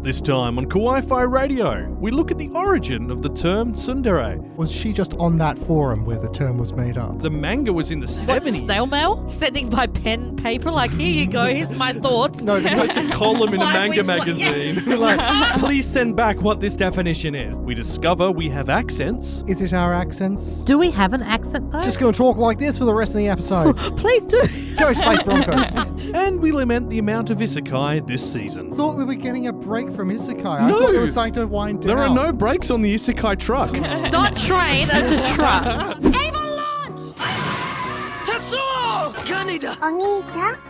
This time on Kawaii-Fi Radio, we look at the origin of the term Tsundere. Was she just on that forum where the term was made up? The manga was in the 70s. Snail mail? Sending by pen paper? Like, here you go, here's my thoughts. No, It's a column in a 5 manga weeks magazine. Like, please send back what this definition is. We discover we have accents. Is it our accents? Do we have an accent though? Just going to talk like this for the rest of the episode. Please do. Go Space Broncos. And we lament the amount of isekai this season. Thought we were getting a break from Isekai. I No. thought we were starting to wind down. There are no brakes on the isekai truck. Not train, it's a truck.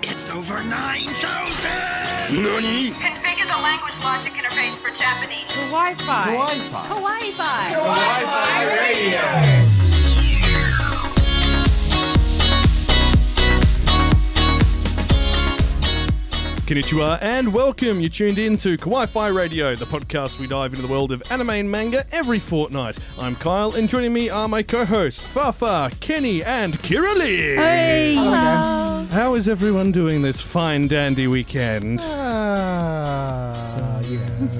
It's over 9,000! NANI? Configure the language logic interface for Japanese. Kawaii-Fi. Kawaii-Fi. Kawaii-Fi Radio! Konnichiwa and welcome. You're tuned in to Kawaii-Fi Radio, the podcast we dive into the world of anime and manga every fortnight. I'm Kyle, and joining me are my co-hosts Fafa, Kenny, and Kiralee. Hey. Hello again. How is everyone doing this fine dandy weekend? Yeah.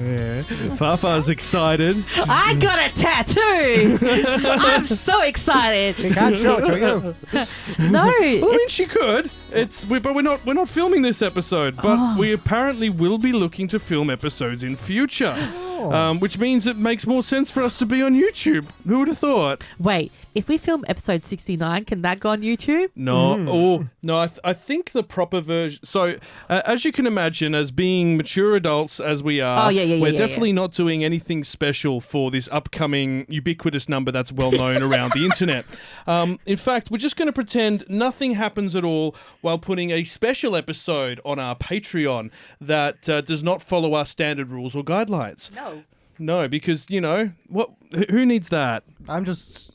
Yeah. Fafa's excited. I got a tattoo. I'm so excited. She can't show it to you. No. Well, I mean, she could. But we're not filming this episode. But we apparently will be looking to film episodes in future, which means it makes more sense for us to be on YouTube. Who would have thought? Wait, if we film episode 69, can that go on YouTube? No, no. I think the proper version. So, as you can imagine, as being mature adults as we are, we're definitely not doing anything special for this upcoming ubiquitous number that's well known around the internet. In fact, we're just going to pretend nothing happens at all while putting a special episode on our Patreon that does not follow our standard rules or guidelines. No, because what? Who needs that? I'm just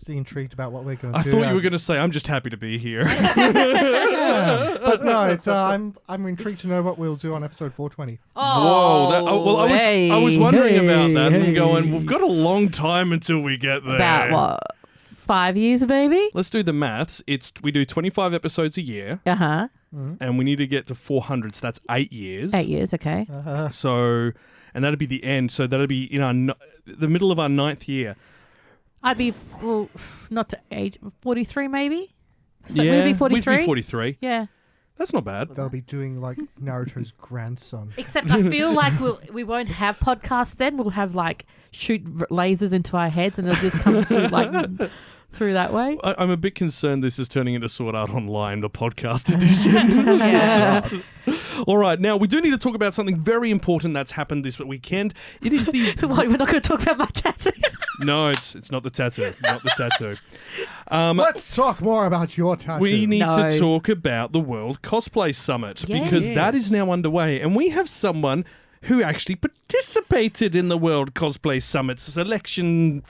intrigued about what we're going to I do. thought you were going to say, "I'm just happy to be here." Yeah. But no, it's I'm intrigued to know what we'll do on episode 420. Whoa! I was wondering about that and going, we've got a long time until we get there. About what? 5 years, baby? Let's do the maths. We do 25 episodes a year, Uh-huh. and we need to get to 400. So that's 8 years. 8 years, okay. So, and that'd be the end. So that'd be in the middle of our 9th year. I'd be, well, not to age, 43 maybe? So Yeah, we'd be 43? We'd be 43. Yeah. That's not bad. They'll be doing like Naruto's grandson. Except I feel like we won't have podcasts then. We'll have like shoot lasers into our heads and it'll just come through like through that way. I'm a bit concerned this is turning into Sword Art Online, the podcast edition. Yeah. All right, now we do need to talk about something very important that's happened this weekend. It is the... Wait, we're not going to talk about my tattoo? No, it's not the tattoo. Not the tattoo. Let's talk more about your tattoo. We need to talk about the World Cosplay Summit because that is now underway, and we have someone who actually participated in the World Cosplay Summit selection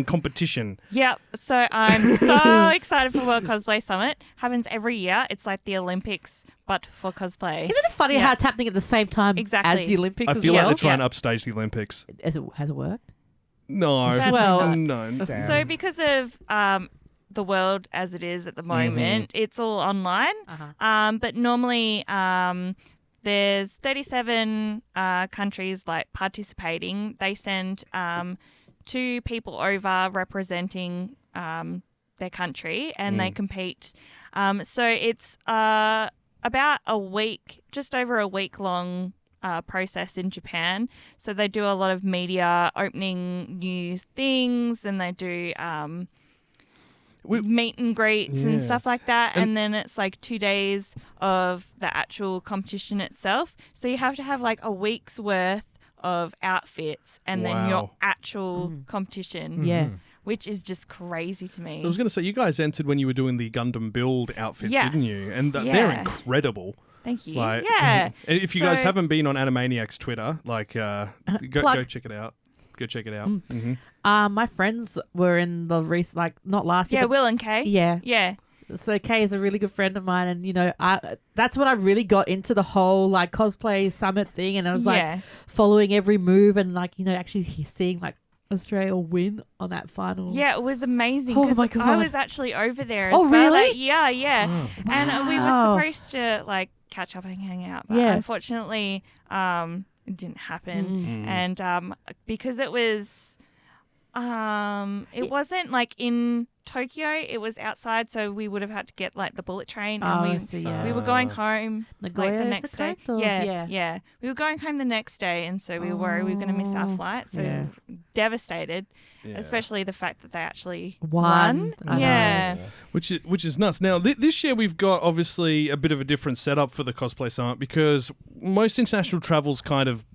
competition. Yep. So I'm so excited for World Cosplay Summit. Happens every year. It's like the Olympics, but for cosplay. Isn't it funny how it's happening at the same time Exactly. as the Olympics I as feel well? like they're trying to upstage the Olympics. Has it worked? No. Sadly Well, no. Damn. So because of the world as it is at the moment, it's all online. But normally there's 37 countries like participating. They send 2 people over representing their country and they compete. So it's about a week, just over a week long process in Japan. So they do a lot of media opening new things and they do meet and greets and stuff like that. And then it's like 2 days of the actual competition itself. So you have to have like a week's worth of outfits and then your actual competition. Yeah. Which is just crazy to me. I was going to say, you guys entered when you were doing the Gundam build outfits, Yes. didn't you? And they're Yeah. incredible. Thank you. Like, yeah. If you guys haven't been on Animaniacs Twitter, like, go check it out. Go check it out. My friends were in the recent, like, not last year. Yeah, but- Will and Kay. Yeah. Yeah. So Kay is a really good friend of mine, and that's when I really got into the whole like cosplay summit thing, and I was like following every move and like actually seeing like Australia win on that final. Yeah, it was amazing Oh because my God. I was actually over there as Oh, well. really? Like, yeah. And we were Wow. supposed to like catch up and hang out, but Yeah. unfortunately, it didn't happen. And because it was, it wasn't like in Tokyo, it was outside, so we would have had to get like the bullet train, and we were going home like the next day. Yeah. We were going home the next day, and so we were going to miss our flight. So devastated, especially the fact that they actually won. Yeah, which is nuts. Now this year we've got obviously a bit of a different setup for the Cosplay Summit because most international travel's kind of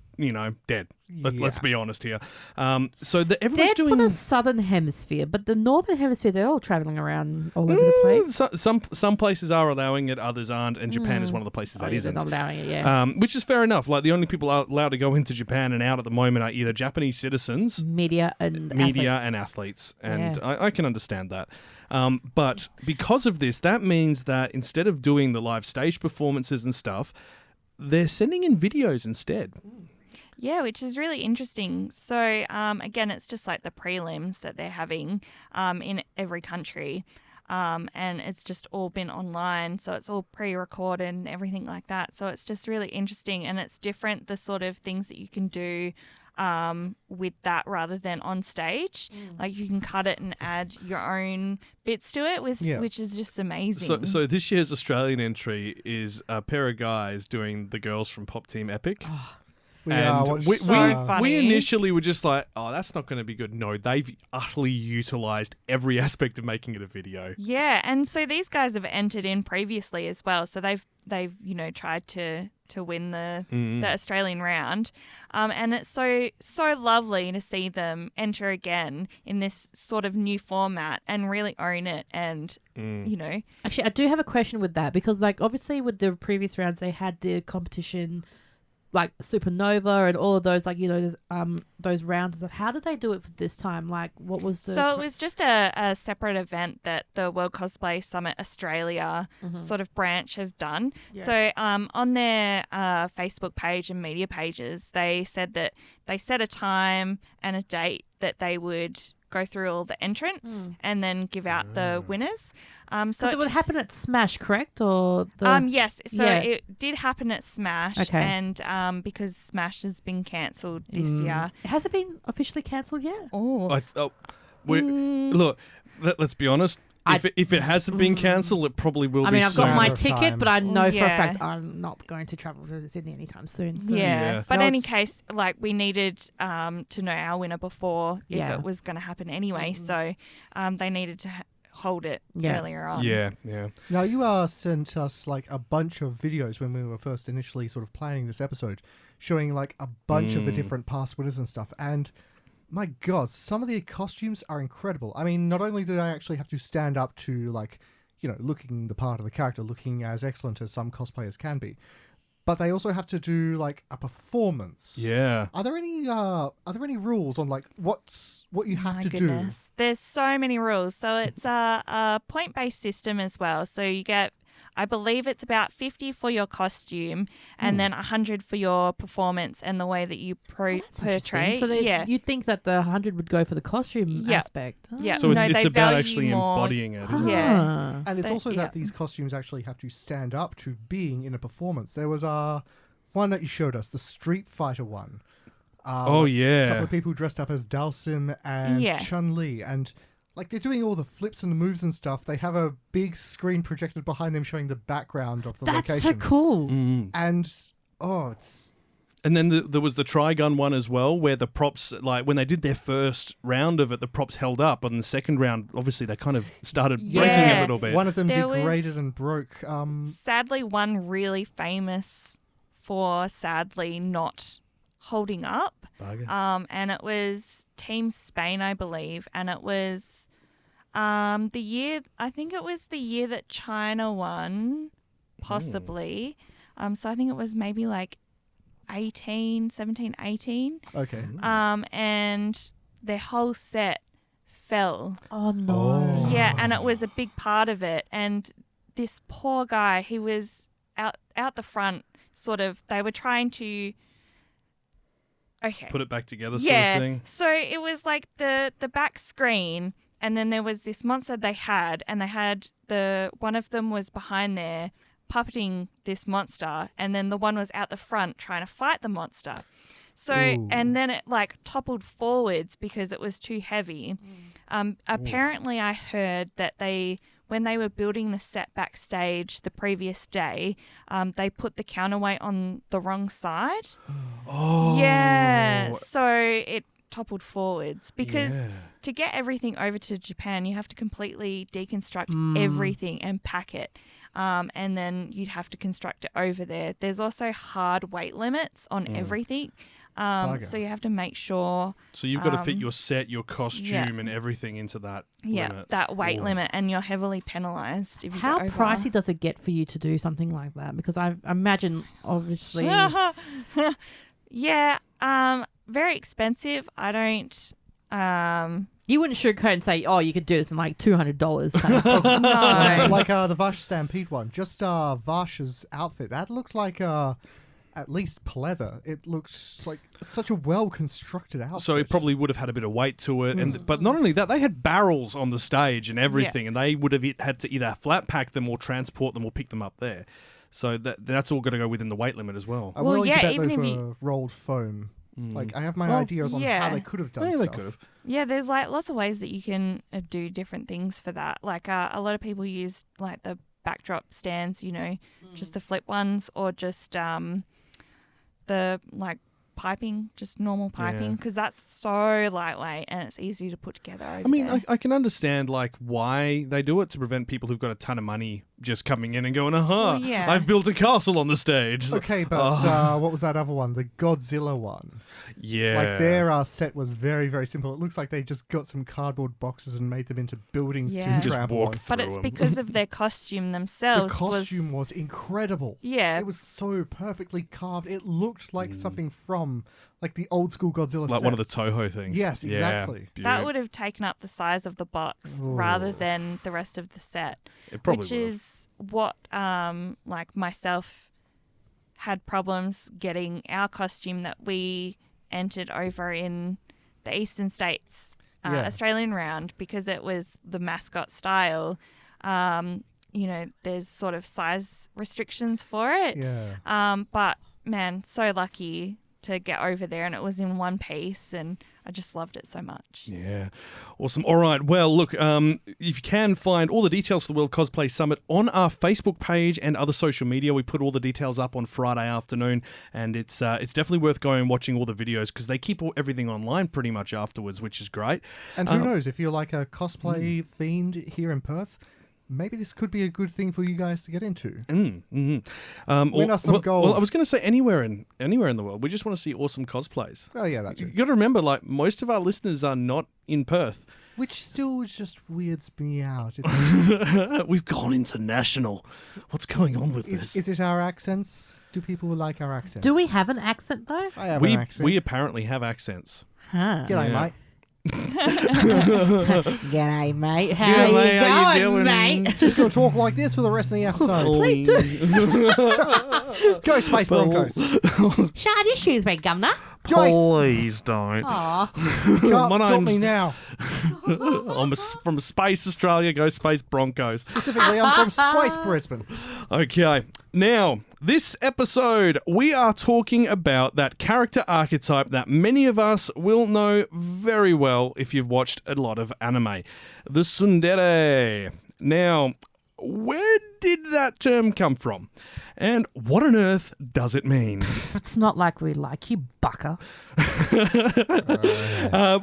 dead. Let's be honest here. So everyone's dead doing for the southern hemisphere, but the northern hemisphere they're all traveling around all over the place. Some places are allowing it, others aren't, and Japan is one of the places that isn't. They're not allowing it, which is fair enough. Like the only people allowed to go into Japan and out at the moment are either Japanese citizens, media and athletes, and I can understand that. But because of this, that means that instead of doing the live stage performances and stuff, they're sending in videos instead. Yeah, which is really interesting. So, again, it's just like the prelims that they're having in every country. And it's just all been online. So it's all pre-recorded and everything like that. So it's just really interesting. And it's different, the sort of things that you can do with that rather than on stage. Like you can cut it and add your own bits to it, which is just amazing. So this year's Australian entry is a pair of guys doing the girls from Pop Team Epic. We initially were just like, oh, that's not going to be good. No, they've utterly utilised every aspect of making it a video. Yeah, and so these guys have entered in previously as well. So they've tried to win the Australian round, and it's so lovely to see them enter again in this sort of new format and really own it. And actually, I do have a question with that because, like, obviously with the previous rounds they had the competition. Like Supernova and all of those, like, those rounds. How did they do it for this time? Like, what was the... So it was just a separate event that the World Cosplay Summit Australia sort of branch have done. Yeah. So on their Facebook page and media pages, they said that they set a time and a date that they would go through all the entrants and then give out the winners. So it would happen at Smash, correct? Or yes. So it did happen at Smash, and because Smash has been cancelled this year. Has it been officially cancelled yet? Look, let's be honest. If it hasn't been cancelled, it probably will be. I mean, I've got my ticket, but I know for a fact I'm not going to travel to Sydney anytime soon. So. Yeah. But in any case, like, we needed to know our winner before if it was going to happen anyway. So they needed to hold it earlier on. Yeah. Now, you sent us like a bunch of videos when we were first initially sort of planning this episode, showing like a bunch of the different past winners and stuff. And my God, some of the costumes are incredible. I mean, not only do they actually have to stand up to, like, looking the part of the character, looking as excellent as some cosplayers can be, but they also have to do like a performance. Yeah. Are there any rules on like what you have to do? There's so many rules. So it's a point-based system as well. So you get, I believe it's about 50 for your costume and then 100 for your performance and the way that you portray. So you'd think that the 100 would go for the costume aspect. Yeah. So it's about actually embodying it. Yeah. And it's also that these costumes actually have to stand up to being in a performance. There was one that you showed us, the Street Fighter one. A couple of people dressed up as Dalsim and Chun-Li, and like they're doing all the flips and the moves and stuff. They have a big screen projected behind them showing the background of the location. That's so cool. And it's... And then there was the Trigun one as well, where the props, like when they did their first round of it, the props held up. But in the second round, obviously, they kind of started breaking a little bit. One of them degraded and broke. Sadly, one really famous for sadly not holding up. And it was Team Spain, I believe. And it was I think it was the year that China won, possibly. So I think it was maybe like 17, 18. Okay. And their whole set fell. Oh, no. Yeah, and it was a big part of it. And this poor guy, he was out the front, sort of, they were trying to... put it back together sort of thing. So it was like the back screen, and then there was this monster they had, and they had one of them was behind there puppeting this monster, and then the one was out the front trying to fight the monster. So, and then it like toppled forwards because it was too heavy. Apparently I heard that when they were building the set backstage the previous day, they put the counterweight on the wrong side. Yeah. So it toppled forwards because to get everything over to Japan, you have to completely deconstruct everything and pack it. And then you'd have to construct it over there. There's also hard weight limits on everything. So you have to make sure. So you've got to fit your set, your costume, and everything into that limit. That weight limit, and you're heavily penalised if you How go over. pricey does it get for you to do something like that? Because I imagine, obviously. Very expensive. I don't. You wouldn't sugarcoat and say, "Oh, you could do this in like $200." Kind of thing. No, like the Vash Stampede one. Just Vash's outfit. That looked like at least pleather. It looks like such a well-constructed outfit. So it probably would have had a bit of weight to it. But not only that, they had barrels on the stage and everything, and they would have had to either flat pack them or transport them or pick them up there. So that's all got to go within the weight limit as well. I'm willing to bet those were rolled foam. Like, I have my ideas on how they could have done stuff. They could have. Yeah, there's like lots of ways that you can do different things for that. Like a lot of people use like the backdrop stands, just the flip ones, or just the like piping, just normal piping, because that's so lightweight and it's easy to put together over there. I can understand like why they do it, to prevent people who've got a ton of money just coming in and going, I've built a castle on the stage. Okay, but what was that other one? The Godzilla one. Yeah. Like their set was very, very simple. It looks like they just got some cardboard boxes and made them into buildings to travel on. But it's because of their costume themselves. The costume was incredible. Yeah. It was so perfectly carved. It looked like something from like the old school Godzilla set. Like one of the Toho things. Yes, exactly. That would have taken up the size of the box rather than the rest of the set. It probably which is what like myself had problems getting our costume that we entered over in the Eastern States Australian round, because it was the mascot style. There's sort of size restrictions for it. But man, so lucky to get over there, and it was in one piece, and I just loved it so much. Yeah. Awesome. All right. Well, look, if you can find all the details for the World Cosplay Summit on our Facebook page and other social media. We put all the details up on Friday afternoon, and it's definitely worth going and watching all the videos, because they keep everything online pretty much afterwards, which is great. And who knows, if you're like a cosplay fiend here in Perth, maybe this could be a good thing for you guys to get into. Win us some gold. Well, I was going to say anywhere in the world. We just want to see awesome cosplays. Oh yeah, that's you got to remember, like, most of our listeners are not in Perth, which still just weirds me out. We've gone international. What's going on with this? Is it our accents? Do people like our accents? Do we have an accent though? I have an accent. We apparently have accents. G'day, mate. G'day, mate. How you going, mate? Just going to talk like this for the rest of the episode. Please do. Go Space Broncos. Shard issues, mate, Governor. Joyce. Please don't. Can't stop me now. I'm from Space Australia. Go Space Broncos. Specifically, I'm from Space Brisbane. Okay. Now, this episode, we are talking about that character archetype that many of us will know very well if you've watched a lot of anime. The Tsundere. Now, where did that term come from? And what on earth does it mean? It's not like we like you, bucker.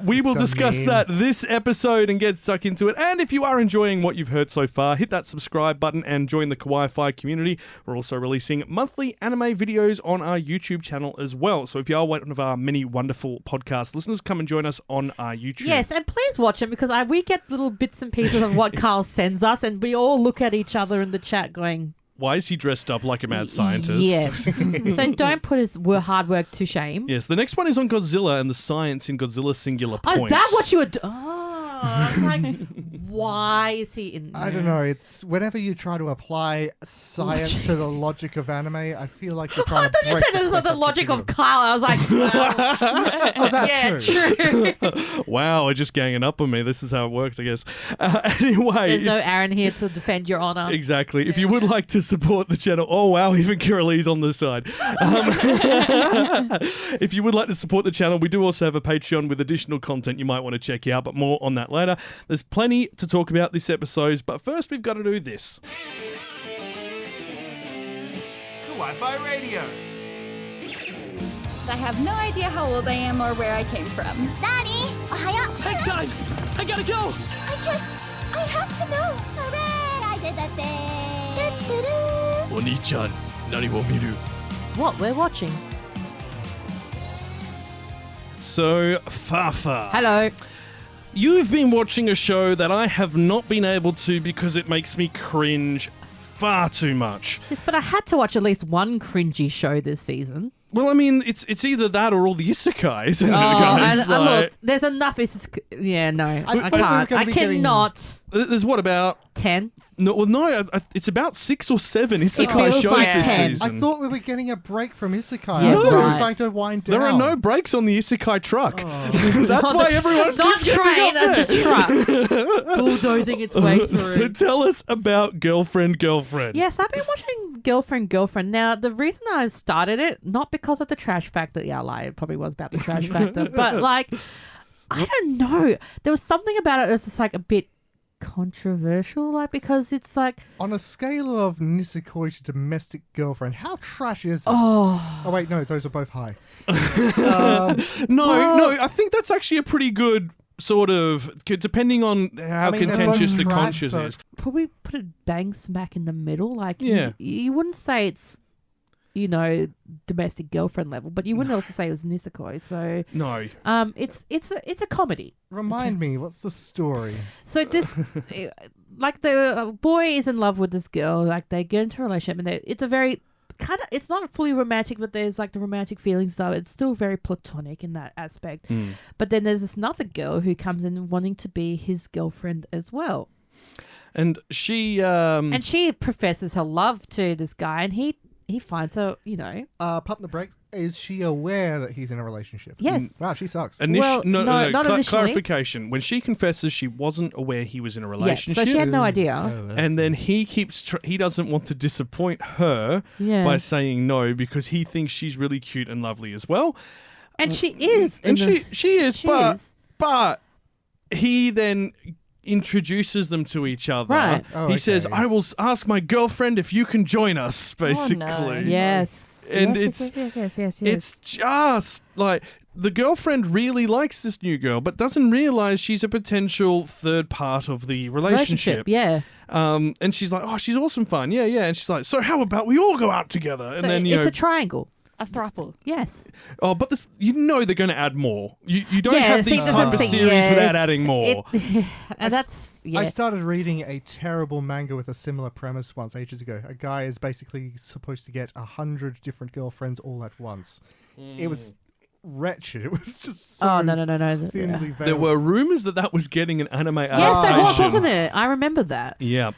We will discuss that this episode and get stuck into it. And if you are enjoying what you've heard so far, hit that subscribe button and join the Kawaii-Fi community. We're also releasing monthly anime videos on our YouTube channel as well. So if you are one of our many wonderful podcast listeners, come and join us on our YouTube. Yes, and please watch them, because we get little bits and pieces of what Carl sends us, and we all look at each other in the chat going, why is he dressed up like a mad scientist? Yes. So don't put his hard work to shame. Yes, the next one is on Godzilla and the science in Godzilla singular point. Oh, is that what you were doing? Oh. I was like, why is he in there? I don't know. It's whenever you try to apply science to the logic of anime, I feel like you're trying to break I thought you said this was the logic of Kyle. I was like, oh, that's true. Wow, we're just ganging up on me. This is how it works, I guess. Anyway. There's no Aaron here to defend your honor. Exactly. If you would like to support the channel, oh wow, even Kiraleigh's on the side. If you would like to support the channel, we do also have a Patreon with additional content you might want to check out, but more on that later. There's plenty to talk about this episode, but first we've got to do this. Kawaii-Fi Radio. I have no idea how old I am or where I came from. Nani? Ohayo. Hang time! I gotta go! I have to know. Hooray! I did the thing. Oni-chan, nani wo miru? What we're watching. So, Fafa. Hello. You've been watching a show that I have not been able to because it makes me cringe far too much. Yes, but I had to watch at least one cringy show this season. Well, I mean, it's either that or all the isekai, isn't it, guys? Look, there's enough. Yeah, no, I can't. I cannot. There's what, about 10? No, it's about 6 or 7 isekai shows like this 10. season. I thought we were getting a break from isekai. Yeah, I thought it was right. like to wind down. There are no brakes on the isekai truck. Oh. That's why everyone not keeps train, getting up that's a truck bulldozing its way through. So tell us about Girlfriend. Yes, I've been watching Girlfriend. Now, the reason I started it, not because of the trash factor. Yeah, I lied. It probably was about the trash factor. But, like, I don't know. There was something about it that was just, like, a bit controversial, like, because it's, like... On a scale of Nisekoi to Domestic Girlfriend, how trash is it? Oh, wait, no, those are both high. No, I think that's actually a pretty good sort of... Depending on how contentious the conscience is. probably put it bang smack in the middle. Like, Yeah. you wouldn't say it's, Domestic Girlfriend level, but you wouldn't also say it was Nisekoi. So, No. it's a comedy. Remind me, what's the story? So this, like, the boy is in love with this girl. Like, they get into a relationship, and it's a very kind of, it's not fully romantic, but there's like the romantic feelings though. It's still very platonic in that aspect. But then there's this another girl who comes in wanting to be his girlfriend as well. And she... And she professes her love to this guy, and he finds her, Pump the brakes. Is she aware that he's in a relationship? Yes. Wow, she sucks. No, not initially. Clarification. When she confesses, she wasn't aware he was in a relationship. Yeah, so she had no idea. And then he he doesn't want to disappoint her by saying no because he thinks she's really cute and lovely as well. And she is. And she is, but he then introduces them to each other. Right. He says, I will ask my girlfriend if you can join us, basically. Oh, no. Yes. And yes. It's just like the girlfriend really likes this new girl, but doesn't realize she's a potential third part of the relationship. Yeah. And she's like, oh, she's awesome fun. Yeah. And she's like, so how about we all go out together? And So then, it's a triangle. A throuple. Yes. Oh, but this, they're going to add more. You don't Yeah, have see, these that's type the of thing. series Yeah, without it's- adding more. And that's, I started reading a terrible manga with a similar premise once ages ago. A guy is basically supposed to get 100 different girlfriends all at once. It was wretched. It was just so no. thinly veiled. There were rumors that was getting an anime Yes, adaptation. there was, wasn't it? I remember that. Yeah.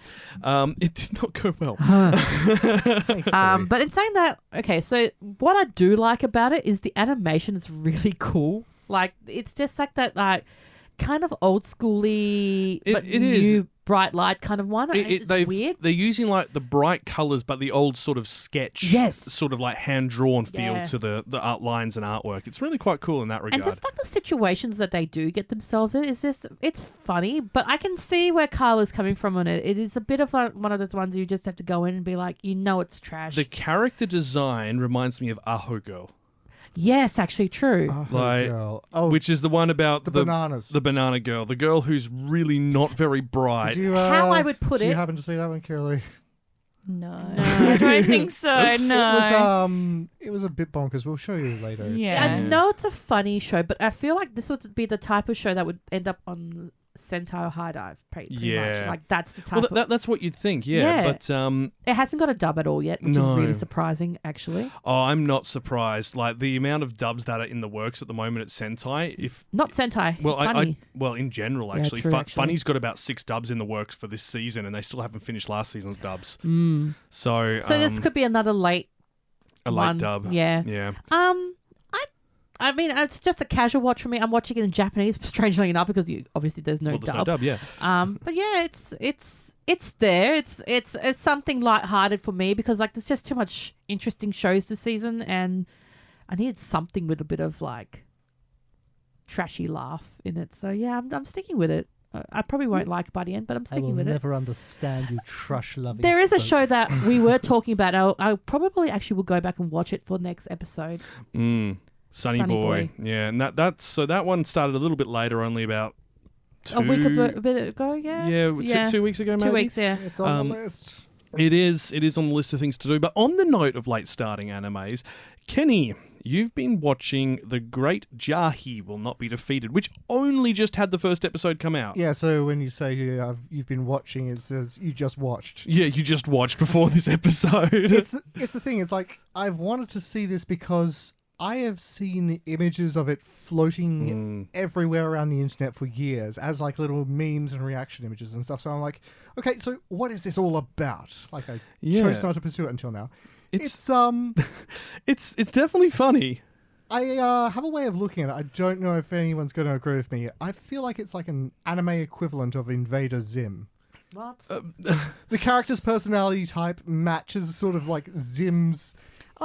It did not go well. But in saying that, okay, so what I do like about it is the animation is really cool. Like, it's just like that, like, kind of old schooly, but it new is. bright light kind of one. It's weird. They're using like the bright colours, but the old sort of sketch, sort of like hand drawn feel to the art lines and artwork. It's really quite cool in that regard. And just like the situations that they do get themselves in, it's funny. But I can see where Carl is coming from on it. It is a bit of one of those ones you just have to go in and be like, it's trash. The character design reminds me of Aho Girl. Yes, actually true. Which is the one about the bananas. The banana girl. The girl who's really not very bright. How I would put did it. you happen to see that one, Kiraleigh? No, I don't think so. No. It was a bit bonkers. We'll show you later. Yeah. I know it's a funny show, but I feel like this would be the type of show that would end up on Sentai or High Dive, pretty much. Like, that's the type that's what you'd think, but... it hasn't got a dub at all yet, which is really surprising, actually. Oh, I'm not surprised. Like, the amount of dubs that are in the works at the moment at Sentai... Not Sentai, Funny. Well, in general, actually. True, Funny's got about 6 dubs in the works for this season, and they still haven't finished last season's dubs. So this could be another late dub. Yeah. I mean, it's just a casual watch for me. I'm watching it in Japanese, strangely enough, because obviously there's no dub. No dub, yeah. But yeah, it's there. It's something lighthearted for me because like there's just too much interesting shows this season, and I needed something with a bit of like trashy laugh in it. So yeah, I'm sticking with it. I probably won't like it by the end, but I'm sticking with it. I will never understand you trash-loving. There is a show that we were talking about. I probably actually will go back and watch it for the next episode. Sunny Boy. Yeah, and that one started a little bit later, only about a week a bit ago. Yeah, 2 weeks ago, maybe. 2 weeks, yeah. It's on the list. It is on the list of things to do. But on the note of late starting animes, Kenny, you've been watching The Great Jahy Will Not Be Defeated, which only just had the first episode come out. Yeah, so when you say you've been watching, it says you just watched. Yeah, you just watched before this episode. It's the thing. It's like I've wanted to see this because I have seen images of it floating everywhere around the internet for years as like little memes and reaction images and stuff. So I'm like, okay, so what is this all about? Like I chose not to pursue it until now. It's definitely funny. I have a way of looking at it. I don't know if anyone's going to agree with me. I feel like it's like an anime equivalent of Invader Zim. What? The character's personality type matches sort of like Zim's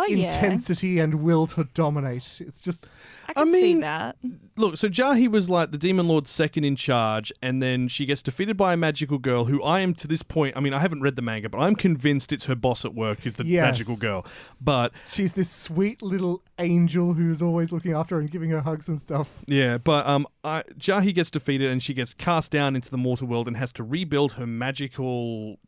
intensity and will to dominate. It's just... I can see that. Look, so Jahy was like the Demon Lord's second in charge, and then she gets defeated by a magical girl who I am to this point... I mean, I haven't read the manga, but I'm convinced it's her boss at work is the magical girl. But... she's this sweet little angel who's always looking after her and giving her hugs and stuff. Yeah, but Jahy gets defeated and she gets cast down into the mortal world and has to rebuild her magical...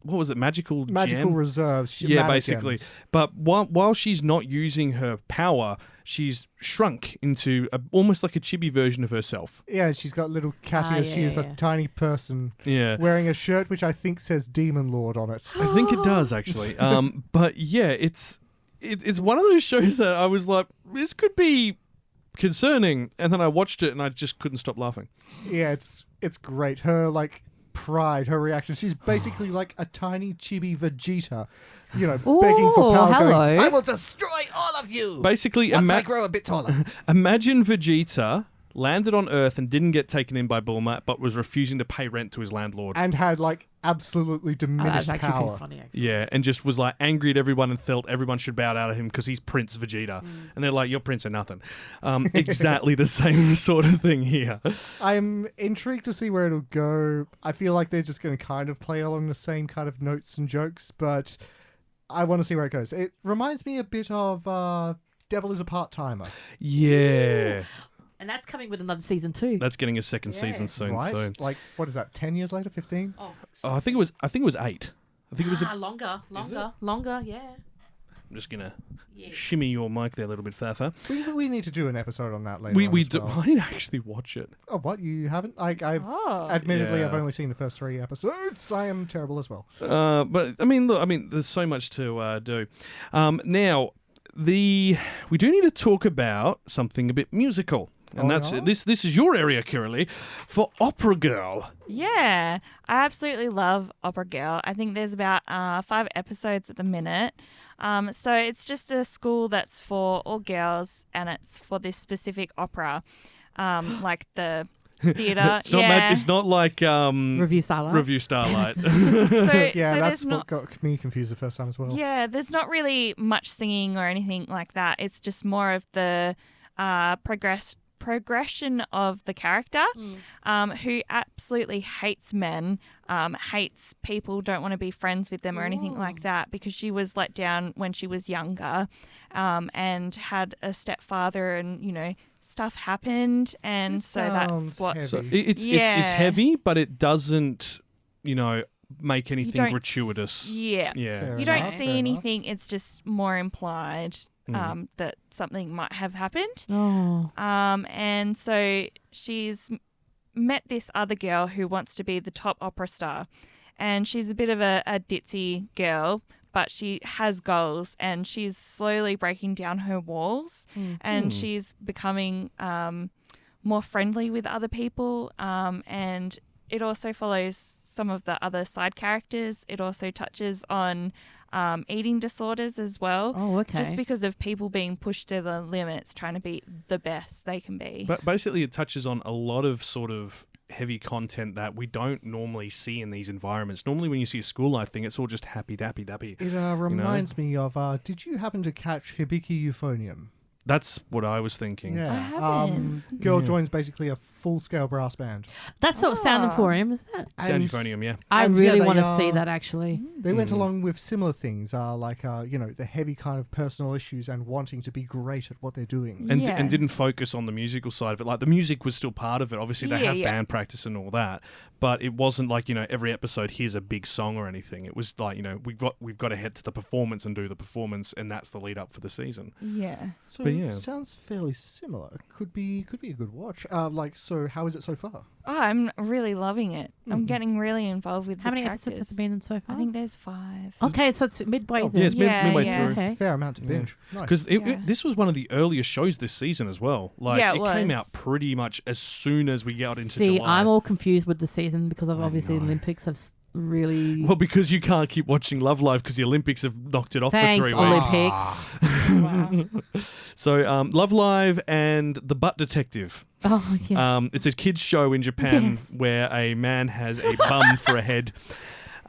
what was it? Magical gem? reserves. Yeah, basically. Gems. But while she's not using her power, she's shrunk into almost like a chibi version of herself. Yeah, she's got little Catty as she is a tiny person wearing a shirt which I think says Demon Lord on it. I think it does, actually. But yeah, it's one of those shows that I was like, this could be concerning. And then I watched it and I just couldn't stop laughing. Yeah, it's great. Her, like... pride, her reaction. She's basically like a tiny chibi Vegeta, begging for power. Hello. Going, I will destroy all of you. Basically, once I grow a bit taller. Imagine Vegeta landed on Earth and didn't get taken in by Bulma, but was refusing to pay rent to his landlord. And had like absolutely diminished that's power. Funny, actually. Yeah, and just was like angry at everyone and felt everyone should bow out of him because he's Prince Vegeta. And they're like, you're Prince or nothing. Exactly the same sort of thing here. I'm intrigued to see where it'll go. I feel like they're just going to kind of play along the same kind of notes and jokes, but I want to see where it goes. It reminds me a bit of Devil is a Part-Timer. Yeah. And that's coming with another season too. That's getting a second season soon. Right? So. Like, what is that, 10 years later, 15? Oh, I think it was 8. I think it was longer, yeah. I'm just going to shimmy your mic there a little bit further. We need to do an episode on that later. We do. I didn't actually watch it. Oh, what? You haven't? Admittedly, I've only seen the first 3 episodes. I am terrible as well. But I mean, look, there's so much to do. Now, we do need to talk about something a bit musical. And this is your area, Kiralee, for Opera Girl. Yeah, I absolutely love Opera Girl. I think there's about 5 episodes at the minute. So it's just a school that's for all girls, and it's for this specific opera, like the theatre. It's not like Revue Starlight. That's what got me confused the first time as well. Yeah, there's not really much singing or anything like that. It's just more of the progression of the character, who absolutely hates men, hates people, don't want to be friends with them or anything like that, because she was let down when she was younger, and had a stepfather, and stuff happened, and this so that's what. heavy. So it's heavy, but it doesn't, make anything gratuitous. Yeah. Yeah. You don't see anything. It's just more implied. That something might have happened. Oh. And so she's met this other girl who wants to be the top opera star. And she's a bit of a ditzy girl, but she has goals, and she's slowly breaking down her walls, and she's becoming more friendly with other people. And it also follows some of the other side characters. It also touches on eating disorders as well. Oh, okay. Just because of people being pushed to the limits, trying to be the best they can be. But basically, it touches on a lot of sort of heavy content that we don't normally see in these environments. Normally when you see a school life thing, it's all just happy dappy. It reminds me of, did you happen to catch Hibiki Euphonium? That's what I was thinking. Yeah. I haven't. Girl joins basically a full-scale brass band. That's sort of Sound Emporium, isn't it? Sound Euphonium, yeah. I really want to see that, actually. They went along with similar things, like the heavy kind of personal issues and wanting to be great at what they're doing. And didn't focus on the musical side of it. Like, the music was still part of it. Obviously, they have band practice and all that. But it wasn't like, every episode, here's a big song or anything. It was like, we've got to head to the performance and do the performance, and that's the lead up for the season. Yeah. So it sounds fairly similar. Could be a good watch. So how is it so far? Oh, I'm really loving it. I'm getting really involved with How the many characters. episodes have there been so far? I think there's 5. Okay, so it's midway then. Yeah, it's midway through. Okay. Fair amount to binge. Nice. Because this was one of the earliest shows this season as well. Like, Yeah, it came out pretty much as soon as we got into See, July. I'm all confused with the season because of obviously the Olympics have really... Well, because you can't keep watching Love Live because the Olympics have knocked it off Thanks, for 3 weeks. Olympics. Wow. So, Love Live and The Butt Detective. Oh, yes. It's a kids' show in Japan where a man has a bum for a head.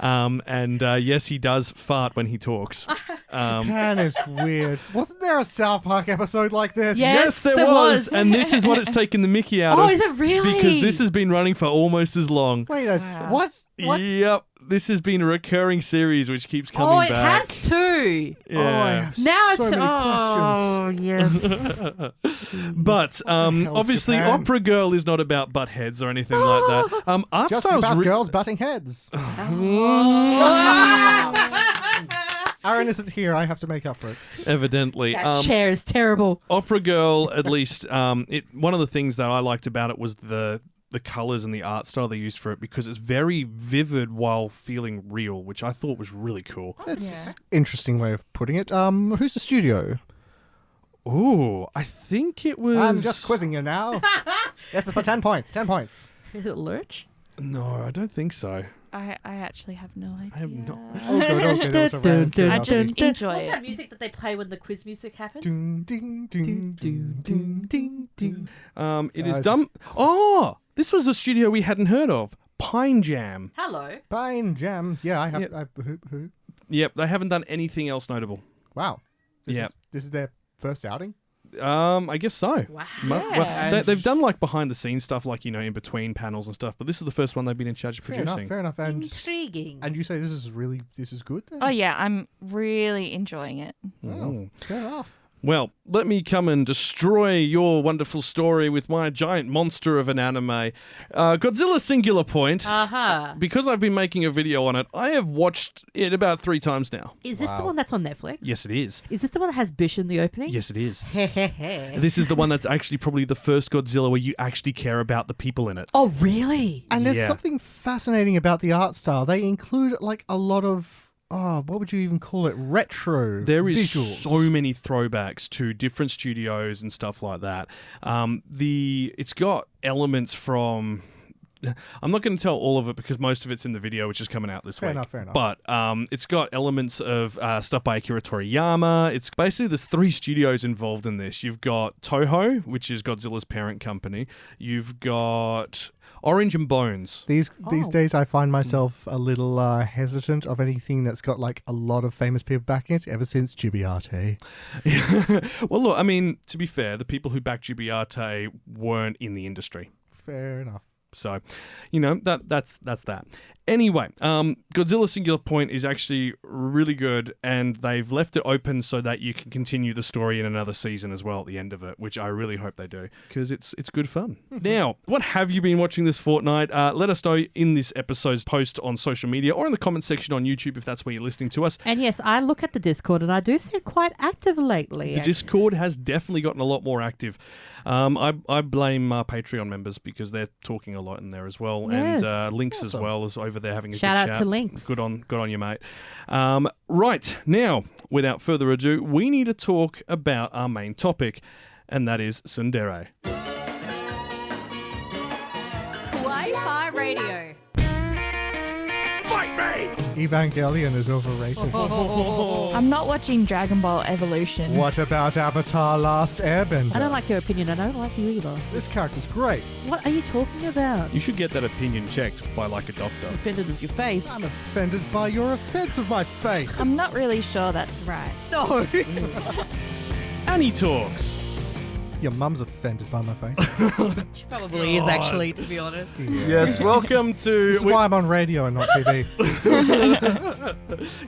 Yes, he does fart when he talks. Japan is weird. Wasn't there a South Park episode like this? Yes, there was. And this is what it's taken the mickey out of. Oh, is it really? Because this has been running for almost as long. Wait, what? Yep. This has been a recurring series which keeps coming back. Oh, it has too. Yeah. Oh, I have Now so many questions. yes. But obviously, Japan? Opera Girl is not about butt heads or anything like that. Art Just style's about girls butting heads. Aaron isn't here. I have to make up for it. evidently. That chair is terrible. Opera Girl, at least, one of the things that I liked about it was the colours and the art style they used for it, because it's very vivid while feeling real, which I thought was really cool. That's an interesting way of putting it. Who's the studio? Ooh, I think it was... I'm just quizzing you now. Yes, it's for 10 points. 10 points. Is it Lurch? No, I don't think so. I actually have no idea. I have not... Oh, good. Also random I just curiosity. enjoy What's it. that music that they play when the quiz music happens? Ding, ding, ding, ding, ding, ding, ding. It is done... Oh! This was a studio we hadn't heard of. Pine Jam. Hello. Pine Jam. Yeah, I have. Yep. Who? Yep, they haven't done anything else notable. Wow. Yep. This is their first outing? I guess so. Wow. Well, they've done like behind the scenes stuff, like, in between panels and stuff, but this is the first one they've been in charge of producing. Fair enough. And Intriguing. you say this is good then? Oh yeah, I'm really enjoying it. Oh, fair enough. Well, let me come and destroy your wonderful story with my giant monster of an anime. Godzilla Singular Point. Uh-huh. Because I've been making a video on it, I have watched it about 3 times now. Is this the one that's on Netflix? Yes, it is. Is this the one that has Bish in the opening? Yes, it is. Hehehe. This is the one that's actually probably the first Godzilla where you actually care about the people in it. Oh, really? And there's Yeah. something fascinating about the art style. They include like a lot of what would you even call it? Retro. There is visuals. so many throwbacks to different studios and stuff like that. It's got elements from... I'm not going to tell all of it because most of it's in the video, which is coming out this week. Fair enough. But it's got elements of stuff by Akira Toriyama. It's basically, there's 3 studios involved in this. You've got Toho, which is Godzilla's parent company. You've got Orange and Bones. These days, I find myself a little hesitant of anything that's got like a lot of famous people backing it. Ever since Jubiate. Well, look, I mean, to be fair, the people who backed Jubiate weren't in the industry. Fair enough. So, that's that. Anyway, Godzilla Singular Point is actually really good, and they've left it open so that you can continue the story in another season as well at the end of it, which I really hope they do, because it's good fun. Now, what have you been watching this fortnight? Let us know in this episode's post on social media or in the comment section on YouTube if that's where you're listening to us. And yes, I look at the Discord and I do see it quite active lately. The Discord has definitely gotten a lot more active. I blame Patreon members because they're talking a lot in there as well. Yes. And Links as well is over there having a Shout good out chat. to Links. Good on you, mate. Right, now, without further ado, we need to talk about our main topic, and that is Tsundere. Kawaii-Fi Radio. Fight me! Evangelion is overrated. I'm not watching Dragon Ball Evolution. What about Avatar Last Airbender? I don't like your opinion. I don't like you either. This character's great. What are you talking about? You should get that opinion checked by like a doctor. I'm offended with your face. I'm offended by your offense of my face. I'm not really sure that's right. No. Annie Talks. Your mum's offended by my face. She probably is, actually, to be honest. Yes, welcome to... This is why I'm on radio and not TV.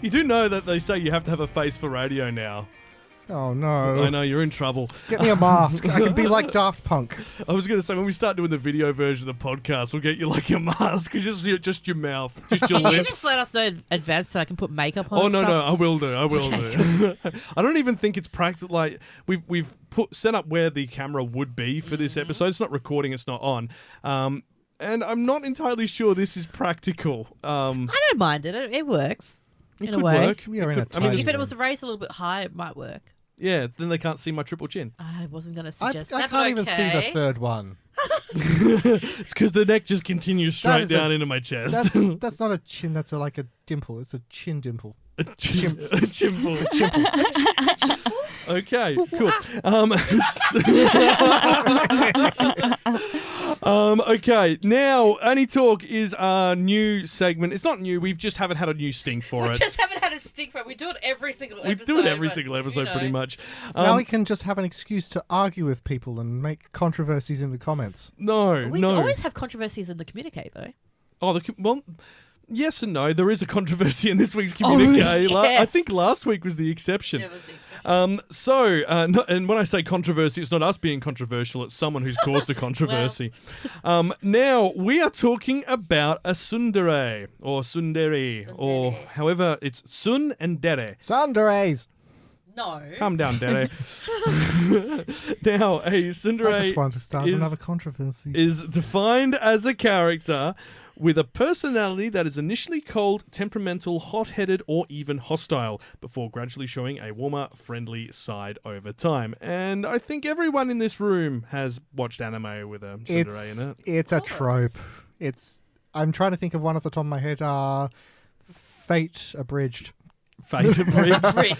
You do know that they say you have to have a face for radio now. Oh, no. I know, you're in trouble. Get me a mask. I can be like Daft Punk. I was going to say, when we start doing the video version of the podcast, we'll get you like a mask. It's just your mouth, just your Can you lips. just let us know in advance so I can put makeup on? Oh, and no, stuff? I will do. I don't even think it's practical. Like, we've set up where the camera would be for this episode. It's not recording, it's not on. And I'm not entirely sure this is practical. I don't mind it. It works. It in could a way. work. We are in a I mean, tiny If it room. was raised a little bit high, it might work. yeah, then they can't see my triple chin. I wasn't going to I suggest can't that, but even see the third one. It's because the neck just continues That straight is down into my chest. That's not a chin, that's like a dimple. It's a chin dimple. A chimple. Okay, cool. Okay, now Annie Talk is our new segment. It's not new. We just haven't had a new sting for We it. just haven't had a stick for it. We do it every single We episode. do it every but, single you episode, know. pretty much. Now we can just have an excuse to argue with people and make controversies in the comments. No. We always have controversies in the Communique, though. Oh, well, yes and no. There is a controversy in this week's Communique. yes. I think last week was the exception. It was the exception. And when I say controversy, it's not us being controversial, it's someone who's caused a controversy. Now, we are talking about a tsundere, or tsundere, or however, it's tsun and dere. Tsunderes! No. Calm down, dere. Now, a tsundere I just want to start another controversy. is defined as a character with a personality that is initially cold, temperamental, hot-headed, or even hostile, before gradually showing a warmer, friendly side over time. And I think everyone in this room has watched anime with a tsundere in it. It's a trope. I'm trying to think of one off the top of my head. Fate Abridged. Fate Abridged.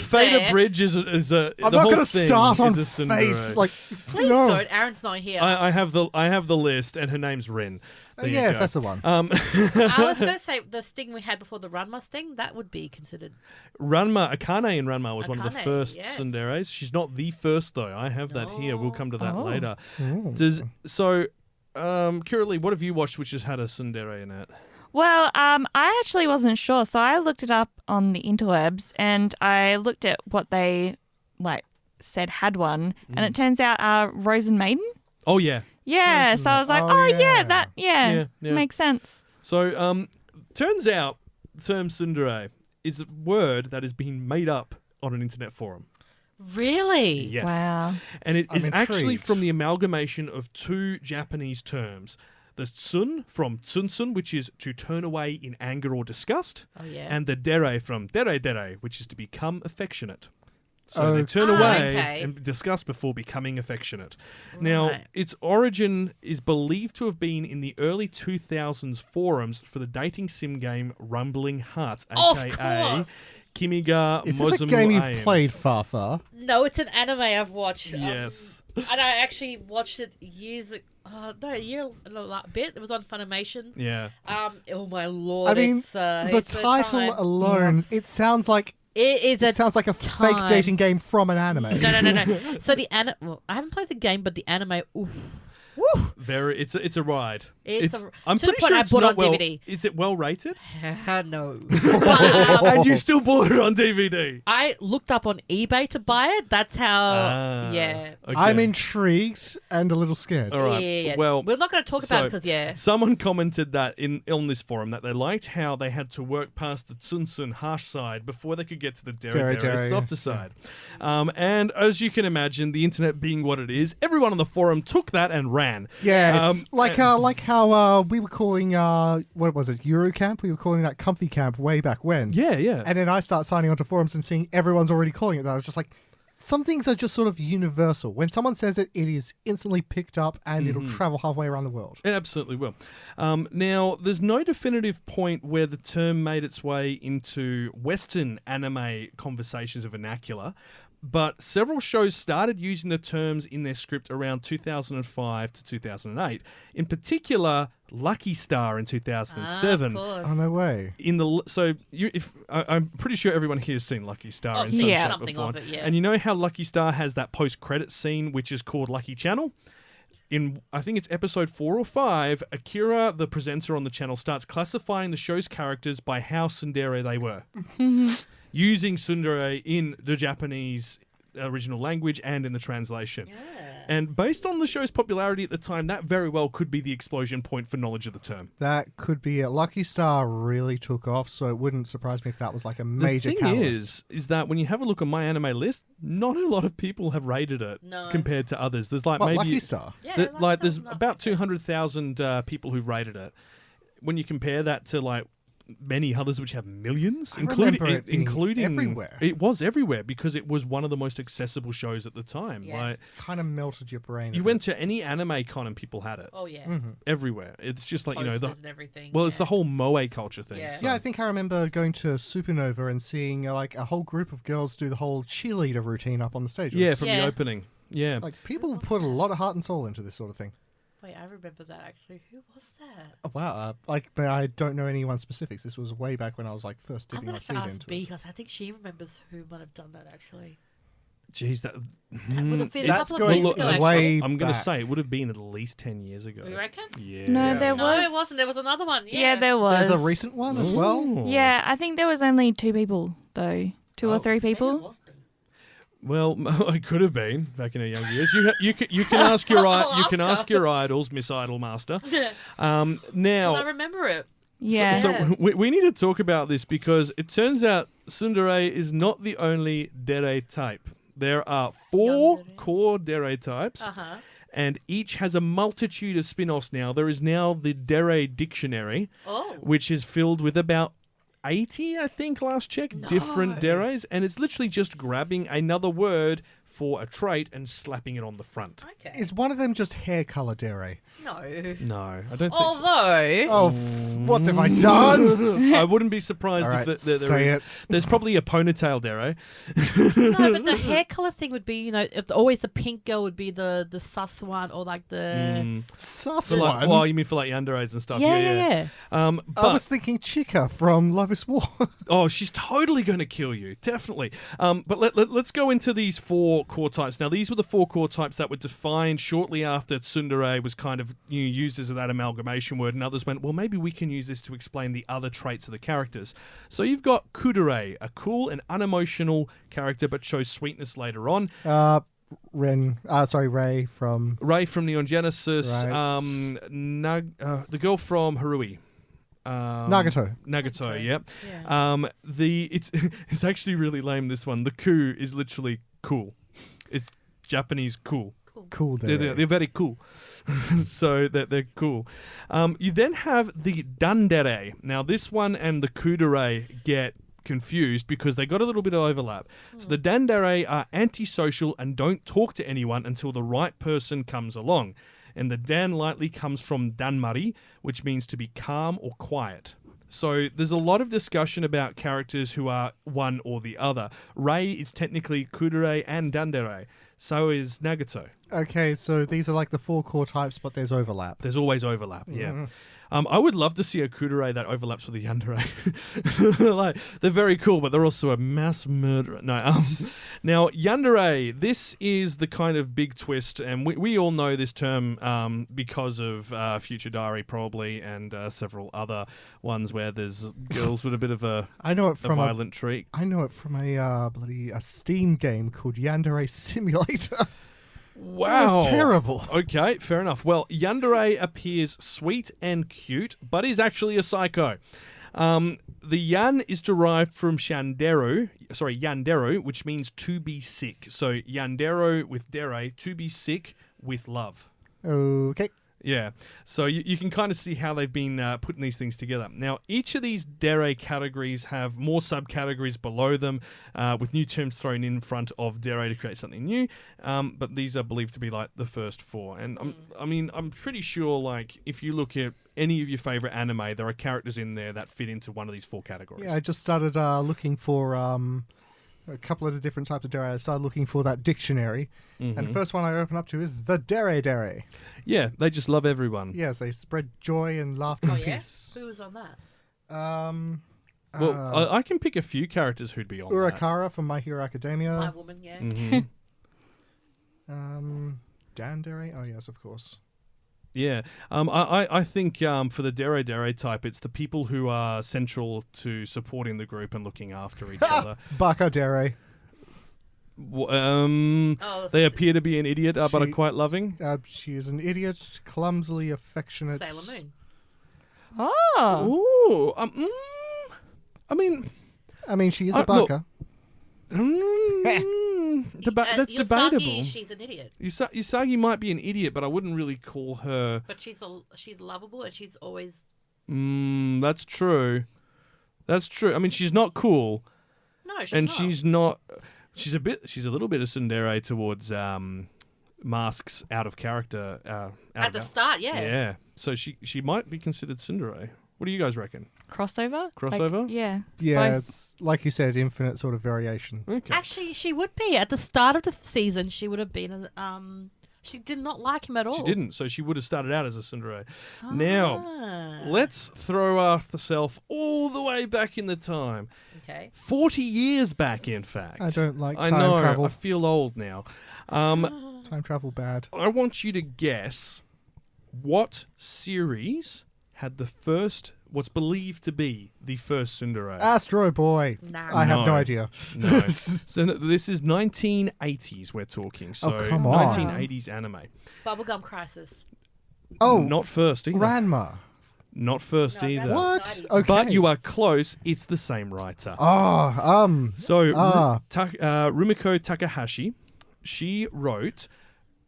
Fate Abridged is a. I'm not going to start on Fate. Like, Please no. don't. Aaron's not here. I have the list, and her name's Rin. There you Yes, go. that's the one. I was going to say the sting we had before the Ranma sting, that would be considered. Ranma, Akane in Ranma was one of the Akane, first yes. tsunderes. She's not the first, though. I have that here. We'll come to that later. Ooh. Currently, what have you watched which has had a tsundere in it? Well, I actually wasn't sure, so I looked it up on the interwebs and I looked at what they said had one, and it turns out Rosen Maiden. Oh yeah. Yeah, so I was like, that makes sense. So turns out the term tsundere is a word that has been made up on an internet forum. Really? Yes. Wow. And it I'm is actually intrigued. from the amalgamation of two Japanese terms. The tsun from tsunsun, which is to turn away in anger or disgust. Oh, yeah. And the dere from dere, which is to become affectionate. So they turn away and discuss before becoming affectionate. Now, its origin is believed to have been in the early 2000s forums for the dating sim game Rumbling Hearts, aka Kimiga Is this a Mozumu game you've Aim. played, Farfar? No, it's an anime I've watched. Yes. And I actually watched it years ago. A year and a bit. It was on Funimation. Yeah. Oh my lord! I mean, it's, the title alone, it sounds like it sounds like a fake dating game from an anime. No. So the I haven't played the game, but the anime. Oof. Woo. It's a ride. I'm pretty sure it's not well. DVD. Is it well rated? No. And you still bought it on DVD? I looked up on eBay to buy it. That's how. Yeah. Okay. I'm intrigued and a little scared. All right. Yeah. Well, we're not going to talk about it because someone commented that on this forum that they liked how they had to work past the Tsundere harsh side before they could get to the Dere softer side. And as you can imagine, the internet being what it is, everyone on the forum took that and ran. Yeah, it's like how we were calling what was it, Eurocamp? We were calling that Comfy Camp way back when. Yeah. And then I start signing onto forums and seeing everyone's already calling it that. I was just like, some things are just sort of universal. When someone says it, it is instantly picked up and it'll travel halfway around the world. It absolutely will. Now, there's no definitive point where the term made its way into Western anime conversations of vernacular, but several shows started using the terms in their script around 2005 to 2008. In particular, Lucky Star in 2007. Oh, no way. I'm pretty sure everyone here has seen Lucky Star in some shape something before. of it, yeah. And you know how Lucky Star has that post-credit scene which is called Lucky Channel? In, I think it's episode 4 or 5, Akira, the presenter on the channel, starts classifying the show's characters by how Tsundere they were. Using Tsundere in the Japanese original language and in the translation. Yeah. And based on the show's popularity at the time, that very well could be the explosion point for knowledge of the term. That could be it. Lucky Star really took off, so it wouldn't surprise me if that was like a major catalyst. Is that when you have a look at my anime list, not a lot of people have rated it compared to others. There's like maybe Lucky Star. There's about 200,000 people who've rated it. When you compare that to like many others which have millions, including everywhere. It was everywhere because it was one of the most accessible shows at the time. Yeah. Like, kind of melted your brain. You went to any anime con and people had it. Oh yeah, everywhere. It's just like posters and everything. Well, it's the whole moe culture thing. Yeah. So. Yeah, I think I remember going to Supernova and seeing like a whole group of girls do the whole cheerleader routine up on the stage. From the opening. Yeah, like people put a lot of heart and soul into this sort of thing. Wait, I remember that actually. Who was that? Oh, wow. But I don't know anyone specifics. This was way back when I was like first dipping my feet into it. I'm going to ask B because I think she remembers who might have done that actually. Jeez, that's going way I'm going to say it would have been at least 10 years ago. You reckon? Yeah. No, it wasn't. There was another one. Yeah, there was. There's a recent one as well? Yeah, I think there was only 2 people though. 2 or 3 people. Well, I could have been back in our young years. You can ask your ask your idols, Miss Idolmaster. Now I remember it. Yeah. So we need to talk about this because it turns out Tsundere is not the only Dere type. There are 4 core Dere types, and each has a multitude of spin-offs now. There is now the Dere Dictionary, which is filled with about 80, I think, last check, different deres, and it's literally just grabbing another word for a trait and slapping it on the front. Okay. Is one of them just hair color dere? No, I don't think so. Oh, what have I done? I wouldn't be surprised if there's probably a ponytail dere. No, but the hair color thing would be, if always the pink girl would be the sus one, or like the sus one. Well, you mean for like yanderes and stuff? Yeah. I was thinking Chica from Love Is War. Oh, she's totally going to kill you, definitely. But let's go into these 4 core types. Now, these were the 4 core types that were defined shortly after Tsundere was kind of used as that amalgamation word, and others went, well, maybe we can use this to explain the other traits of the characters. So you've got Kudere, a cool and unemotional character, but shows sweetness later on. Ray from Neon Genesis. Right. The girl from Harui. Nagato, yeah. It's actually really lame, this one. The ku is literally cool. It's Japanese cool. Cool. They're very cool. So they're cool. You then have the Dandere. Now, this one and the Kudere get confused because they got a little bit of overlap. So the Dandere are antisocial and don't talk to anyone until the right person comes along. And the Dan lightly comes from Danmari, which means to be calm or quiet. So there's a lot of discussion about characters who are one or the other. Rei is technically Kudere and Dandere. So is Nagato. Okay, so these are like the 4 core types, but there's overlap. There's always overlap, yeah. I would love to see a Kudere that overlaps with a Yandere. Like, they're very cool, but they're also a mass murderer. No, now, Yandere, this is the kind of big twist, and we all know this term because of Future Diary, probably, and several other ones where there's girls with a bit of a violent streak. I know it from a Steam game called Yandere Simulator. Wow. That was terrible. Okay, fair enough. Well, Yandere appears sweet and cute, but is actually a psycho. The Yan is derived from Yanderu, which means to be sick. So Yanderu with Dere, to be sick with love. Okay. Yeah, so you can kind of see how they've been putting these things together. Now, each of these Dere categories have more subcategories below them, with new terms thrown in front of Dere to create something new. But these are believed to be like the first 4. And I'm pretty sure, like, if you look at any of your favorite anime, there are characters in there that fit into one of these 4 categories. Yeah, I just started looking for a couple of the different types of Dere. I started looking for that dictionary, and the first one I open up to is the Dere. Yeah, they just love everyone. Yes, they spread joy and laughter and peace. Who was on that? Well, I can pick a few characters who'd be on Urakara that. from My Hero Academia. My Woman, yeah. Mm-hmm. Dandere? Oh, yes, of course. Yeah, I think for the Dere type, it's the people who are central to supporting the group and looking after each other. Baka Dere. They appear to be an idiot, but are quite loving. She is an idiot, clumsily affectionate. Sailor Moon. Oh. Ooh. I mean, she is a Baka. That's debatable. She's an idiot. Usagi might be an idiot, but I wouldn't really call her. But she's lovable, and she's always. That's true. That's true. I mean, she's not cool. No, she's and not. she's not. She's a little bit of Tsundere towards masks out of character. At the start, yeah. Yeah. So she might be considered Tsundere. What do you guys reckon? Crossover? Crossover? Yeah. Yeah, Both. it's like you said, infinite sort of variation. Okay. Actually, she would be. At the start of the season, she would have been... she did not like him at all. She didn't, so she would have started out as a Tsundere. Now, let's throw ourselves all the way back in the time. Okay. 40 years back, in fact. I don't like time I travel. know, I feel old now. Time travel bad. I want you to guess what series had the first, what's believed to be the first Tsundere. Astro Boy. Nah. I have no idea. No. So this is 1980s we're talking. So come on. 1980s anime. Bubblegum Crisis. Oh, Not first either. Ranma. Not first No, either. What? Okay. But you are close. It's the same writer. Oh, So Ah. Rumiko Takahashi, she wrote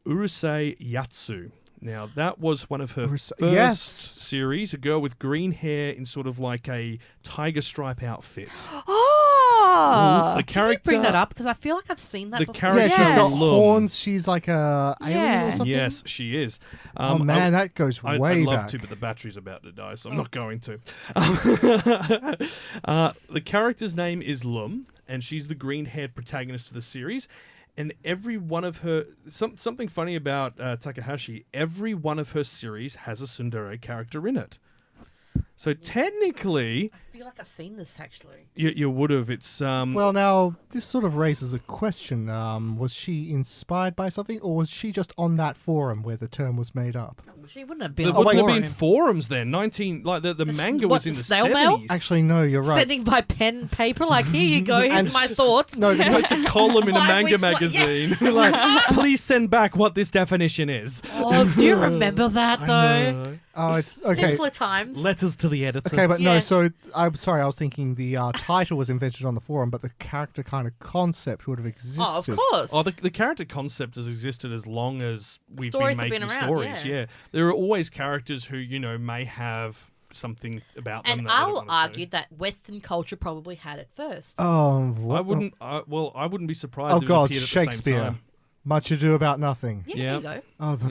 Urusei Yatsu. Now, that was one of her first series, a girl with green hair in sort of like a tiger stripe outfit. Oh! The character... Bring that up, because I feel like I've seen that The before. character- she's got Lum. horns. She's like a alien or something. Yes, she is. Oh man, that goes I'd way love back. to, but the battery's about to die, so I'm not going to. The character's name is Lum, and she's the green-haired protagonist of the series. And every one of her... something funny about Takahashi, every one of her series has a Tsundere character in it. So technically... I feel like I've seen this, actually. You would have. It's... Well, now, this sort of raises a question. Was she inspired by something, or was she just on that forum where the term was made up? She wouldn't have been there on wouldn't the have been forums then. The manga was in the snail mail? 70s. Actually, no, you're right. Sending by pen and paper, like, here you go, here's And my thoughts. No, It's a column in a 5 manga weeks magazine. Like, please send back what this definition is. Oh, do you remember that, though? Oh, it's okay. Simpler times. Letters to the editor. Okay, but no, Yeah. so I'm sorry, I was thinking the title was invented on the forum, but the character kind of concept would have existed. Oh, of course. Oh, the character concept has existed as long as we've Stories been have making been around, stories. yeah. There are always characters who, may have something about them. And that I they will wanna argue do. that Western culture probably had it first. Oh, what I wouldn't. I wouldn't be surprised. Oh if it God, appeared at the same Shakespeare. time. Much Ado About Nothing. Yeah, yeah. there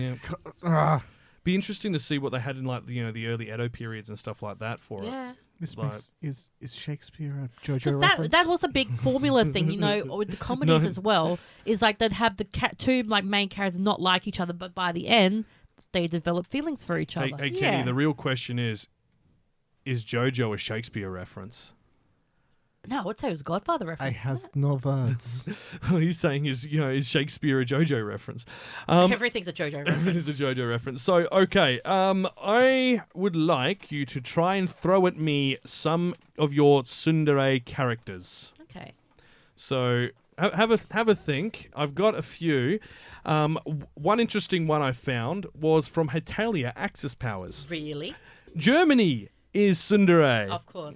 you go. Oh, Yeah. Be interesting to see what they had in the early Edo periods and stuff like that for it. Yeah. This Like- makes, is Shakespeare a JoJo 'Cause reference? that was a big formula thing, with the comedies No. as well. Is like they'd have the two main characters not like each other, but by the end, they develop feelings for each other. Hey Kenny, the real question is JoJo a Shakespeare reference? No, I would say it was Godfather reference. I has no words. He's saying is Shakespeare a JoJo reference? Everything's a JoJo reference. Everything's a JoJo reference. So, okay, I would like you to try and throw at me some of your Tsundere characters. Okay. So, have a think. I've got a few. One interesting one I found was from Hetalia Axis Powers. Really? Germany is Tsundere. Of course.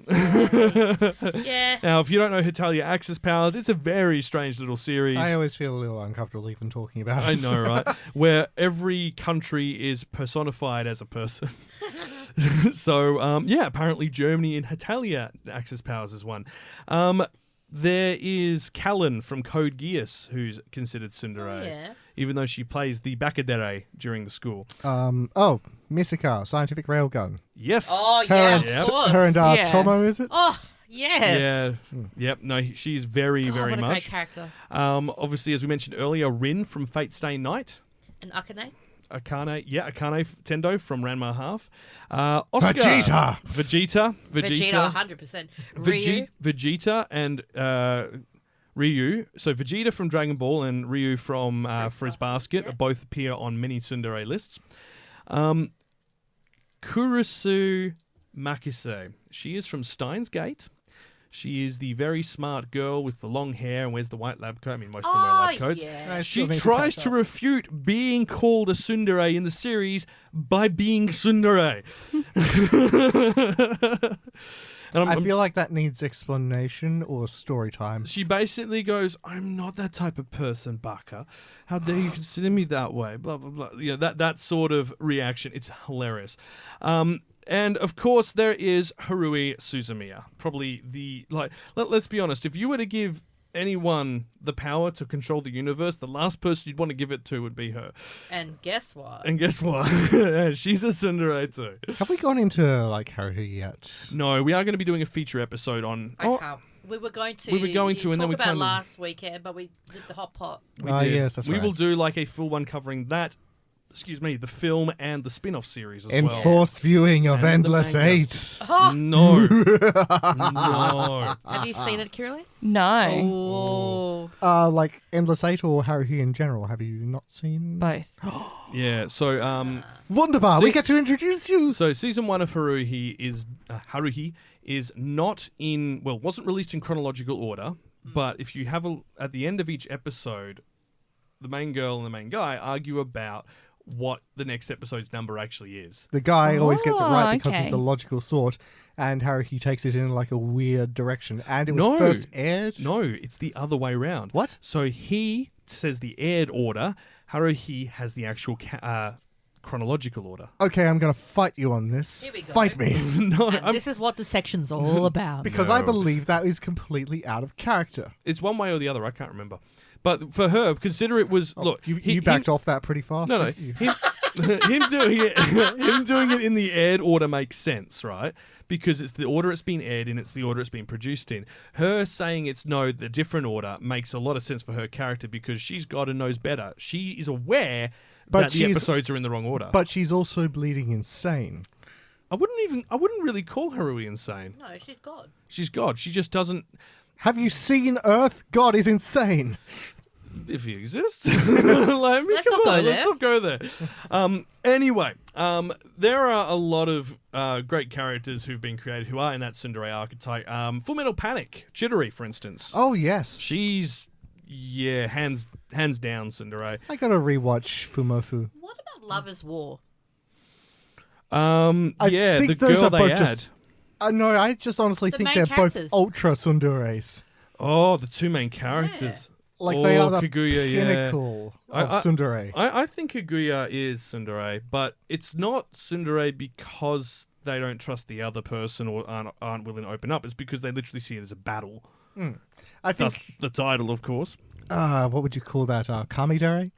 Yeah. Now, if you don't know Hetalia Axis Powers, it's a very strange little series. I always feel a little uncomfortable even talking about it. I know, right? Where every country is personified as a person. So, apparently Germany in Hetalia Axis Powers is one. There is Callan from Code Geass, who's considered Tsundere, even though she plays the Bakadere during the school. Misaka, Scientific Railgun. Yes. Oh, of course. Her and Tomo, is it? Oh, yes. Yeah. Yep. No, she's very, very what a much. great character. Obviously, as we mentioned earlier, Rin from Fate Stay Night. And Akane? Akane Tendo from Ranma Half. Oscar. Vegeta, 100%. Ryu. Vegeta and Ryu. So Vegeta from Dragon Ball and Ryu from Fruits Basket both appear on many Tsundere lists. Kurisu Makise. She is from Steins Gate. She is the very smart girl with the long hair and wears the white lab coat. I mean, most of them wear lab coats. Yeah. She tries to refute being called a tsundere in the series by being tsundere. And I feel like that needs explanation or story time. She basically goes, "I'm not that type of person, Baka. How dare you consider me that way?" Blah blah blah. Yeah, that sort of reaction. It's hilarious. And of course, there is Harui Suzumiya. Probably let's be honest. If you were to give anyone the power to control the universe, the last person you'd want to give it to would be her. And guess what? She's a tsundere too. Have we gone into Haruhi yet? No, we are going to be doing a feature episode on. I can't. We were going to. And then we about last weekend, but we did the hot pot. Yes, that's right. We will do a full one covering that. The film and the spin-off series as well. Enforced viewing of Endless 8. Oh. No. Have you seen it, Kiralee? No. Oh. Endless 8 or Haruhi in general? Have you not seen? Both. Yeah, so... Wunderbar, we get to introduce you! So season 1 of Haruhi is not in... Well, wasn't released in chronological order, but if you have at the end of each episode, the main girl and the main guy argue about what the next episode's number actually is. The guy always gets it right because he's the logical sort, and Haruhi takes it in a weird direction. And it was first aired? No, it's the other way around. What? So he says the aired order, Haruhi has the actual chronological order. Okay, I'm going to fight you on this. Here we go. Fight me. This is what the section's all about. Because I believe that is completely out of character. It's one way or the other, I can't remember. But for her, consider it was you backed off that pretty fast. No, him doing it in the aired order makes sense, right? Because it's the order it's been aired in, it's the order it's been produced in. Her saying it's the different order makes a lot of sense for her character because she's got and knows better. She is aware that the episodes are in the wrong order. But she's also bleeding insane. I wouldn't really call Harui insane. No, she's God. She's God. She just doesn't. Have you seen Earth? God is insane. If he exists. Let's not go there. Anyway, there are a lot of great characters who've been created who are in that Tsundere archetype. Full Metal Panic, Chidori, for instance. Oh, yes. She's, hands down Tsundere. I gotta rewatch Fumofu. What about Lovers' War? I think the those girl are they both add. No, I just honestly think they're characters. both ultra tsunderes. Oh, the two main characters. They are the Kaguya, pinnacle of tsundere. I think Kaguya is tsundere, but it's not tsundere because they don't trust the other person or aren't willing to open up. It's because they literally see it as a battle. I think that's the title, of course. What would you call that? Kamidere?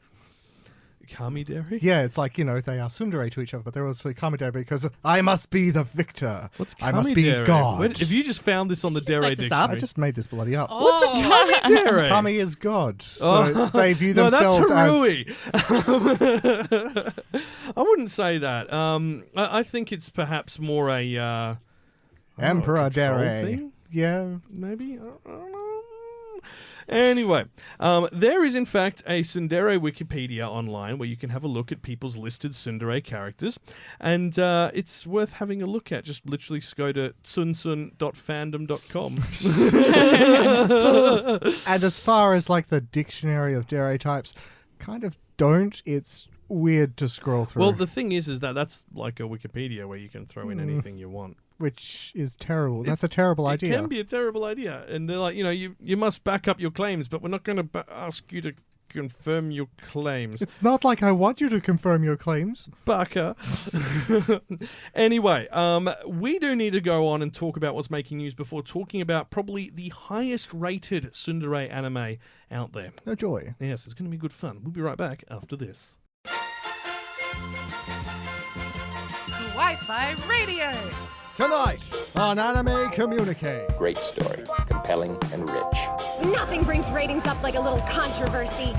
Kamidere? Yeah, it's they are tsundere to each other, but they're also Kamidere because I must be the victor. What's Kamidere? I must be God. If you just found this on the Dere dictionary. I just made this bloody up. What's a Kamidere? Kami is God. So they view themselves that's Harui. wouldn't say that. I think it's perhaps more a Emperor Dere thing. Yeah, maybe. I don't know. Anyway, there is in fact a Tsundere Wikipedia online where you can have a look at people's listed Tsundere characters, and it's worth having a look at. Just literally go to tsunsun.fandom.com. And as far as like the dictionary of Dere types, kind of don't. It's weird to scroll through. Well, the thing is that that's like a Wikipedia where you can throw in anything you want. Which is terrible. That's a terrible idea. It can be a terrible idea. And they're like, you must back up your claims, but we're not going to ask you to confirm your claims. It's not like I want you to confirm your claims. Baka. Anyway, we do need to go on and talk about what's making news before talking about probably the highest rated Tsundere anime out there. No joy. Yes, it's going to be good fun. We'll be right back after this. Kawaii-Fi Radio. Tonight on Anime Communique. Great story, compelling and rich. Nothing brings ratings up like a little controversy.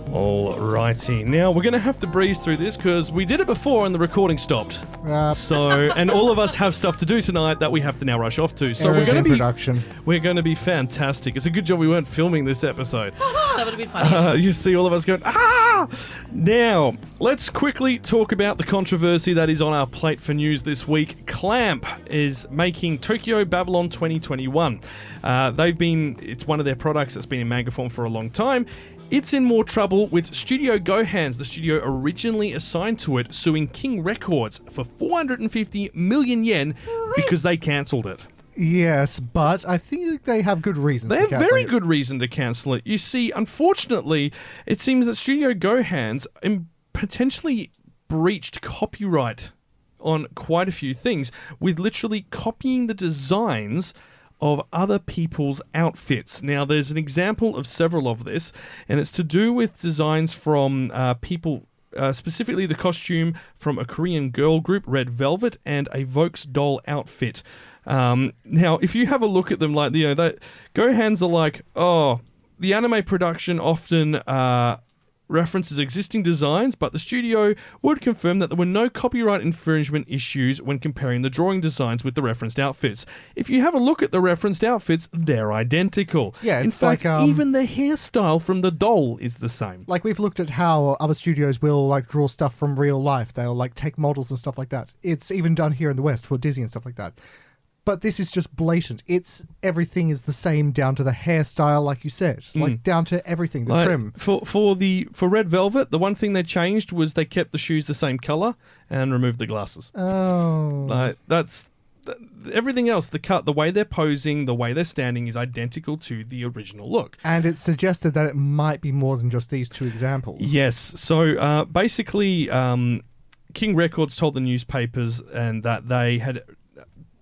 Alrighty, now we're going to have to breeze through this because we did it before and the recording stopped. And all of us have stuff to do tonight that we have to now rush off to. So we're going to be fantastic. It's a good job we weren't filming this episode. That would have been funny. You see all of us going, ah! Now, let's quickly talk about the controversy that is on our plate for news this week. Clamp is making Tokyo Babylon 2021. It's one of their products that's been in manga form for a long time. It's in more trouble with Studio Gohan's, the studio originally assigned to it, suing King Records for 450 million yen because they cancelled it. Yes, but I think they have good reason to cancel it. They have very good reason to cancel it. You see, unfortunately, it seems that Studio Gohan's potentially breached copyright on quite a few things with literally copying the designs of other people's outfits. Now, there's an example of several of this, and it's to do with designs from people, specifically the costume from a Korean girl group, Red Velvet, and a Vokes doll outfit. Now, if you have a look at them, like, Gohans are like, the anime production often references existing designs, but the studio would confirm that there were no copyright infringement issues when comparing the drawing designs with the referenced outfits. If you have a look at the referenced outfits, they're identical. Yeah, it's in fact, even the hairstyle from the doll is the same. Like, we've looked at how other studios will like draw stuff from real life. They'll like take models and stuff like that. It's even done here in the West for Disney and stuff like that. But this is just blatant. Everything is the same down to the hairstyle, like you said, like down to everything, the trim. For Red Velvet, the one thing they changed was they kept the shoes the same color and removed the glasses. Oh, everything else, the cut, the way they're posing, the way they're standing is identical to the original look. And it's suggested that it might be more than just these two examples. Yes. So basically, King Records told the newspapers and that they had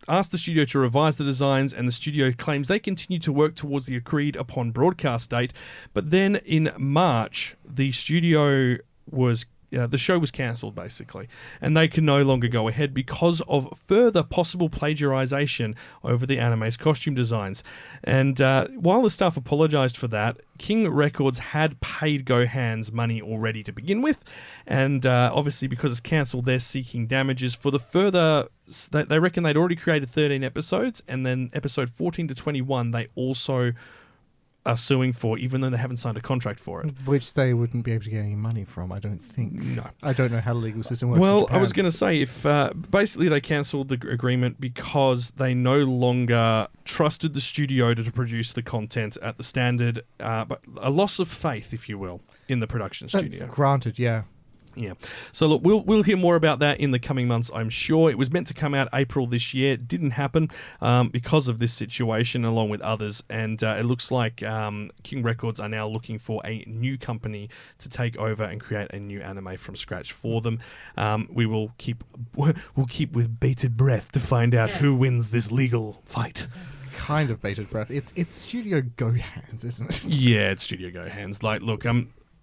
asked the studio to revise the designs, and the studio claims they continue to work towards the agreed upon broadcast date. But then in March, the show was cancelled, basically, and they can no longer go ahead because of further possible plagiarization over the anime's costume designs. And while the staff apologized for that, King Records had paid Gohan's money already to begin with, and obviously because it's cancelled, they're seeking damages for the further. They reckon they'd already created 13 episodes, and then episode 14 to 21 they also are suing for, even though they haven't signed a contract for it. Which they wouldn't be able to get any money from, I don't think. No. I don't know how the legal system works. Well, I was going to say, if basically they cancelled the agreement because they no longer trusted the studio to produce the content at the standard, but a loss of faith, if you will, in the production studio. Granted, yeah. Yeah. So look, we'll hear more about that in the coming months, I'm sure. It was meant to come out April this year. It didn't happen because of this situation, along with others. And it looks like King Records are now looking for a new company to take over and create a new anime from scratch for them. We'll keep with bated breath to find out who wins this legal fight. Kind of bated breath. It's Studio Gohan's, isn't it? Yeah, it's Studio Gohan's. Like, look,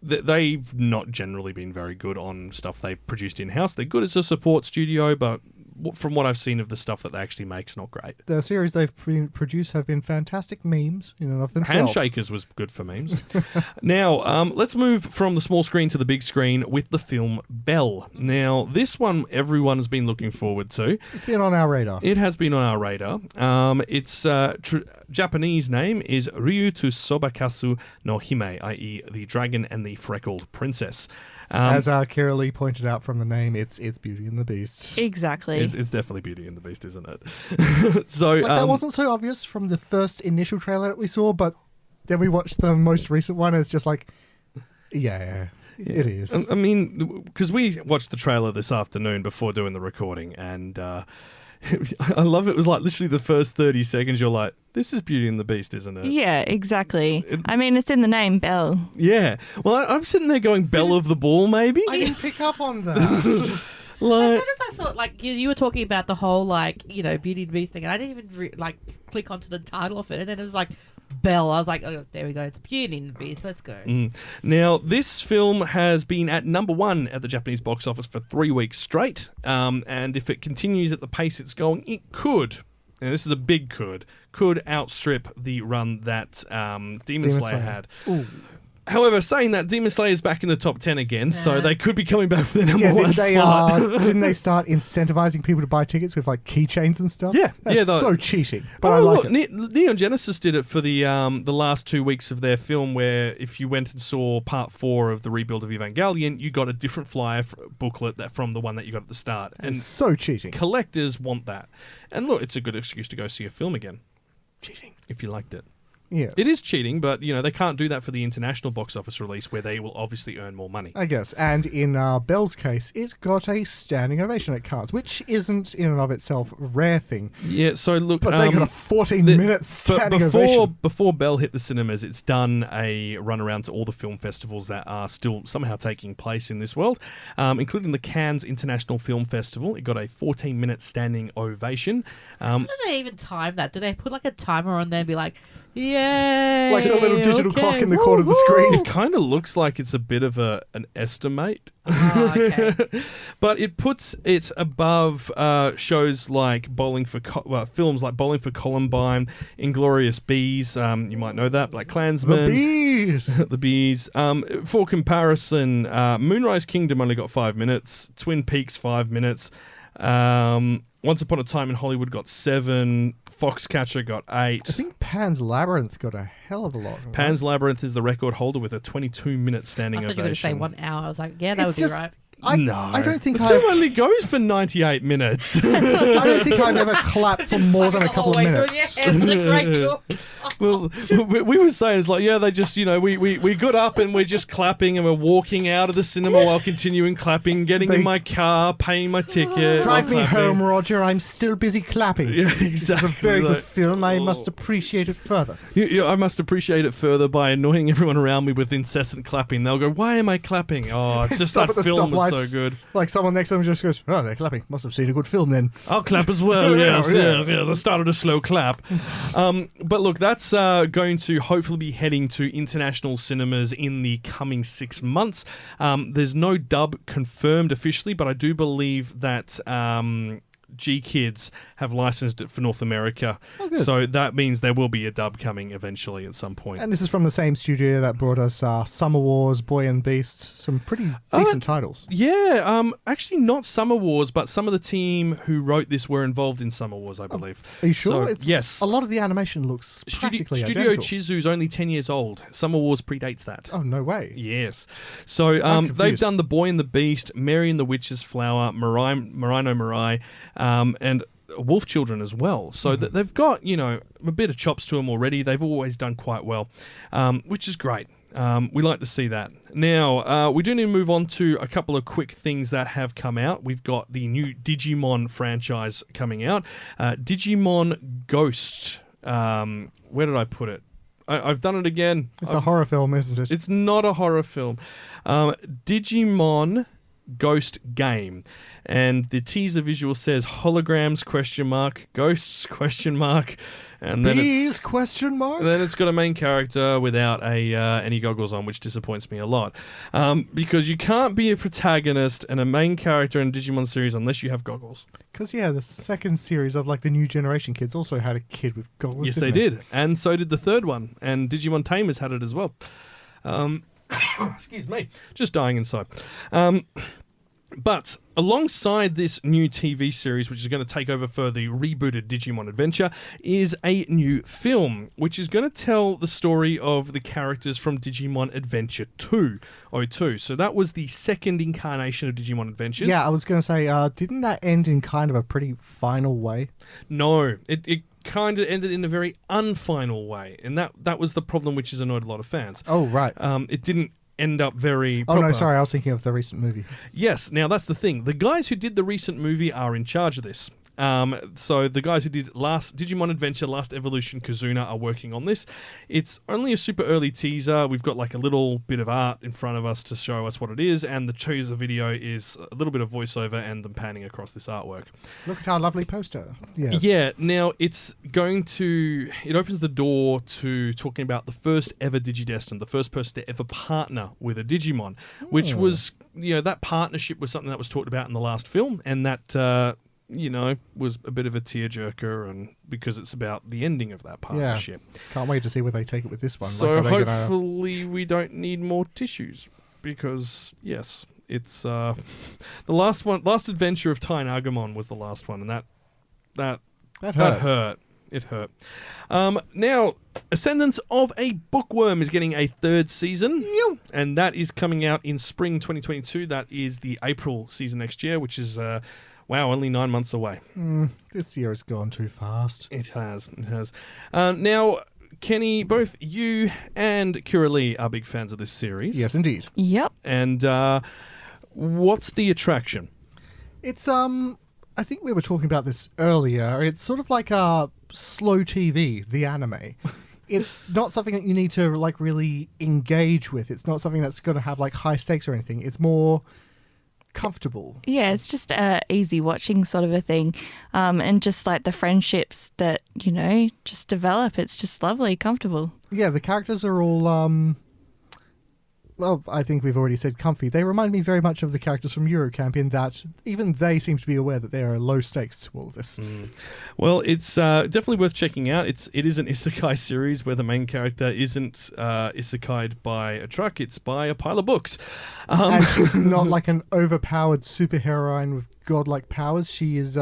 they've not generally been very good on stuff they've produced in-house. They're good as a support studio, but from what I've seen of the stuff that they actually make, is not great. The series they've produced have been fantastic memes in and of themselves. Handshakers was good for memes. Now, let's move from the small screen to the big screen with the film Belle. Now, this one everyone has been looking forward to. It's been on our radar. It has been on our radar. Its Japanese name is Ryu to Sobakasu no Hime, i.e. the dragon and the freckled princess. As Kira Lee pointed out from the name, it's Beauty and the Beast. Exactly. It's definitely Beauty and the Beast, isn't it? So that wasn't so obvious from the first initial trailer that we saw, but then we watched the most recent one, and it's just like, yeah. It is. I mean, because we watched the trailer this afternoon before doing the recording, and I love it. It was like literally the first 30 seconds, you're like, this is Beauty and the Beast, isn't it? Yeah, exactly. I mean, it's in the name, Belle. Yeah. Well, I'm sitting there going, Belle of the Ball, maybe? I didn't pick up on that. As soon as I saw it, like, you were talking about the whole, like, Beauty and the Beast thing, and I didn't even, click onto the title of it, and then it was like, Belle. I was like, oh, there we go. It's Beauty and the Beast. Let's go. Now, this film has been at number 1 at the Japanese box office for 3 weeks straight. And if it continues at the pace it's going, it could, and this is a big could outstrip the run that Demon Slayer had. Ooh. However, saying that, Demon Slayer is back in the top 10 again, so they could be coming back for the number 1 spot. Didn't they start incentivizing people to buy tickets with keychains and stuff? Yeah, That's so cheating. But I like it. Neon Genesis did it for the last 2 weeks of their film, where if you went and saw part 4 of the rebuild of Evangelion, you got a different flyer booklet from the one that you got at the start. And so cheating. Collectors want that. And look, it's a good excuse to go see a film again. Cheating. If you liked it. Yes. It is cheating, but they can't do that for the international box office release, where they will obviously earn more money. I guess. And in Belle's case, it got a standing ovation at Cannes, which isn't in and of itself a rare thing. Yeah, so look... But they got a 14-minute standing ovation. Before Belle hit the cinemas, it's done a run around to all the film festivals that are still somehow taking place in this world, including the Cannes International Film Festival. It got a 14-minute standing ovation. How do they even time that? Do they put a timer on there and be like... Yay! Like the little digital clock in the corner of the screen. It kind of looks like it's a bit of an estimate. Oh, okay. But it puts it above shows like films like Bowling for Columbine, Inglourious Bees, you might know that, like Klansman. The Bees! The Bees. For comparison, Moonrise Kingdom only got 5 minutes, Twin Peaks 5 minutes, Once Upon a Time in Hollywood got 7, Foxcatcher got 8. I think Pan's Labyrinth got a hell of a lot. Pan's Labyrinth is the record holder with a 22-minute standing ovation. I thought you were going to say 1 hour. I was like, yeah, that would be right. I don't think the film only goes for 98 minutes. I don't think I've ever clapped for more than a couple of minutes. Well, we were saying it's like, they just, we got up and we're just clapping and we're walking out of the cinema while continuing clapping, getting in my car, paying my ticket. Drive me home, Roger. I'm still busy clapping. Yeah, exactly. It's a very good film. I must appreciate it further. I must appreciate it further by annoying everyone around me with incessant clapping. They'll go, why am I clapping? Oh, it's just that film was so good. Like someone next to them just goes, oh, they're clapping. Must have seen a good film then. I'll clap as well, yes. I started a slow clap. But look, that's going to hopefully be heading to international cinemas in the coming 6 months. There's no dub confirmed officially, but I do believe that G-Kids have licensed it for North America. Oh, good. So that means there will be a dub coming eventually at some point. And this is from the same studio that brought us Summer Wars, Boy and Beast, some pretty decent titles. Yeah, actually not Summer Wars, but some of the team who wrote this were involved in Summer Wars, I believe. Are you sure? So, yes. A lot of the animation looks practically Studio identical. Chizu's only 10 years old. Summer Wars predates that. Oh, no way. Yes. So they've done The Boy and the Beast, Mary and the Witch's Flower, Mirai no Mirai, and Wolf Children as well. So they've got, a bit of chops to them already. They've always done quite well, which is great. We like to see that. Now, we do need to move on to a couple of quick things that have come out. We've got the new Digimon franchise coming out. Digimon Ghost. Where did I put it? I've done it again. It's a horror film, isn't it? It's not a horror film. Digimon Ghost game. And the teaser visual says holograms ? Ghosts ? And then Bees ? And then it's got a main character without any goggles on, which disappoints me a lot. Because you can't be a protagonist and a main character in a Digimon series unless you have goggles. Because, the second series of, the new generation kids also had a kid with goggles. Yes, they did. And so did the third one. And Digimon Tamers had it as well. Excuse me. Just dying inside. But alongside this new TV series, which is going to take over for the rebooted Digimon Adventure, is a new film, which is going to tell the story of the characters from Digimon Adventure 202. So that was the second incarnation of Digimon Adventures. Yeah, I was going to say, didn't that end in kind of a pretty final way? No, it kind of ended in a very unfinal way, and that was the problem, which has annoyed a lot of fans. Oh, right. It didn't end up very proper. Oh, no, sorry, I was thinking of the recent movie. Yes, now that's the thing. The guys who did the recent movie are in charge of this. So the guys who did last Digimon Adventure, Last Evolution, Kazuna are working on this. It's only a super early teaser. We've got a little bit of art in front of us to show us what it is, and the teaser video is a little bit of voiceover and them panning across this artwork. Look at our lovely poster. Yes. Yeah, now it opens the door to talking about the first ever Digidestined, the first person to ever partner with a Digimon, which was, that partnership was something that was talked about in the last film, and that was a bit of a tearjerker, and because it's about the ending of that partnership. Yeah. Can't wait to see where they take it with this one. So hopefully we don't need more tissues, because yes, it's the last adventure of Tai Nagamon was the last one, and that hurt. It hurt. Now, Ascendance of a Bookworm is getting a third season, and that is coming out in spring 2022. That is the April season next year, which is only 9 months away. This year has gone too fast. It has. Now, Kenny, both you and Kira Lee are big fans of this series. Yes, indeed. Yep. And what's the attraction? It's, I think we were talking about this earlier. It's sort of like a slow TV, the anime. It's not something that you need to, really engage with. It's not something that's going to have, high stakes or anything. It's more comfortable. Yeah, it's just a easy watching sort of a thing, and just the friendships that just develop. It's just lovely, comfortable. Yeah, the characters are all I think we've already said comfy. They remind me very much of the characters from Eurocamp in that even they seem to be aware that there are low stakes to all of this. Well, it's definitely worth checking out. It is an isekai series where the main character isn't isekai'd by a truck, it's by a pile of books. And she's not like an overpowered superheroine with godlike powers. She is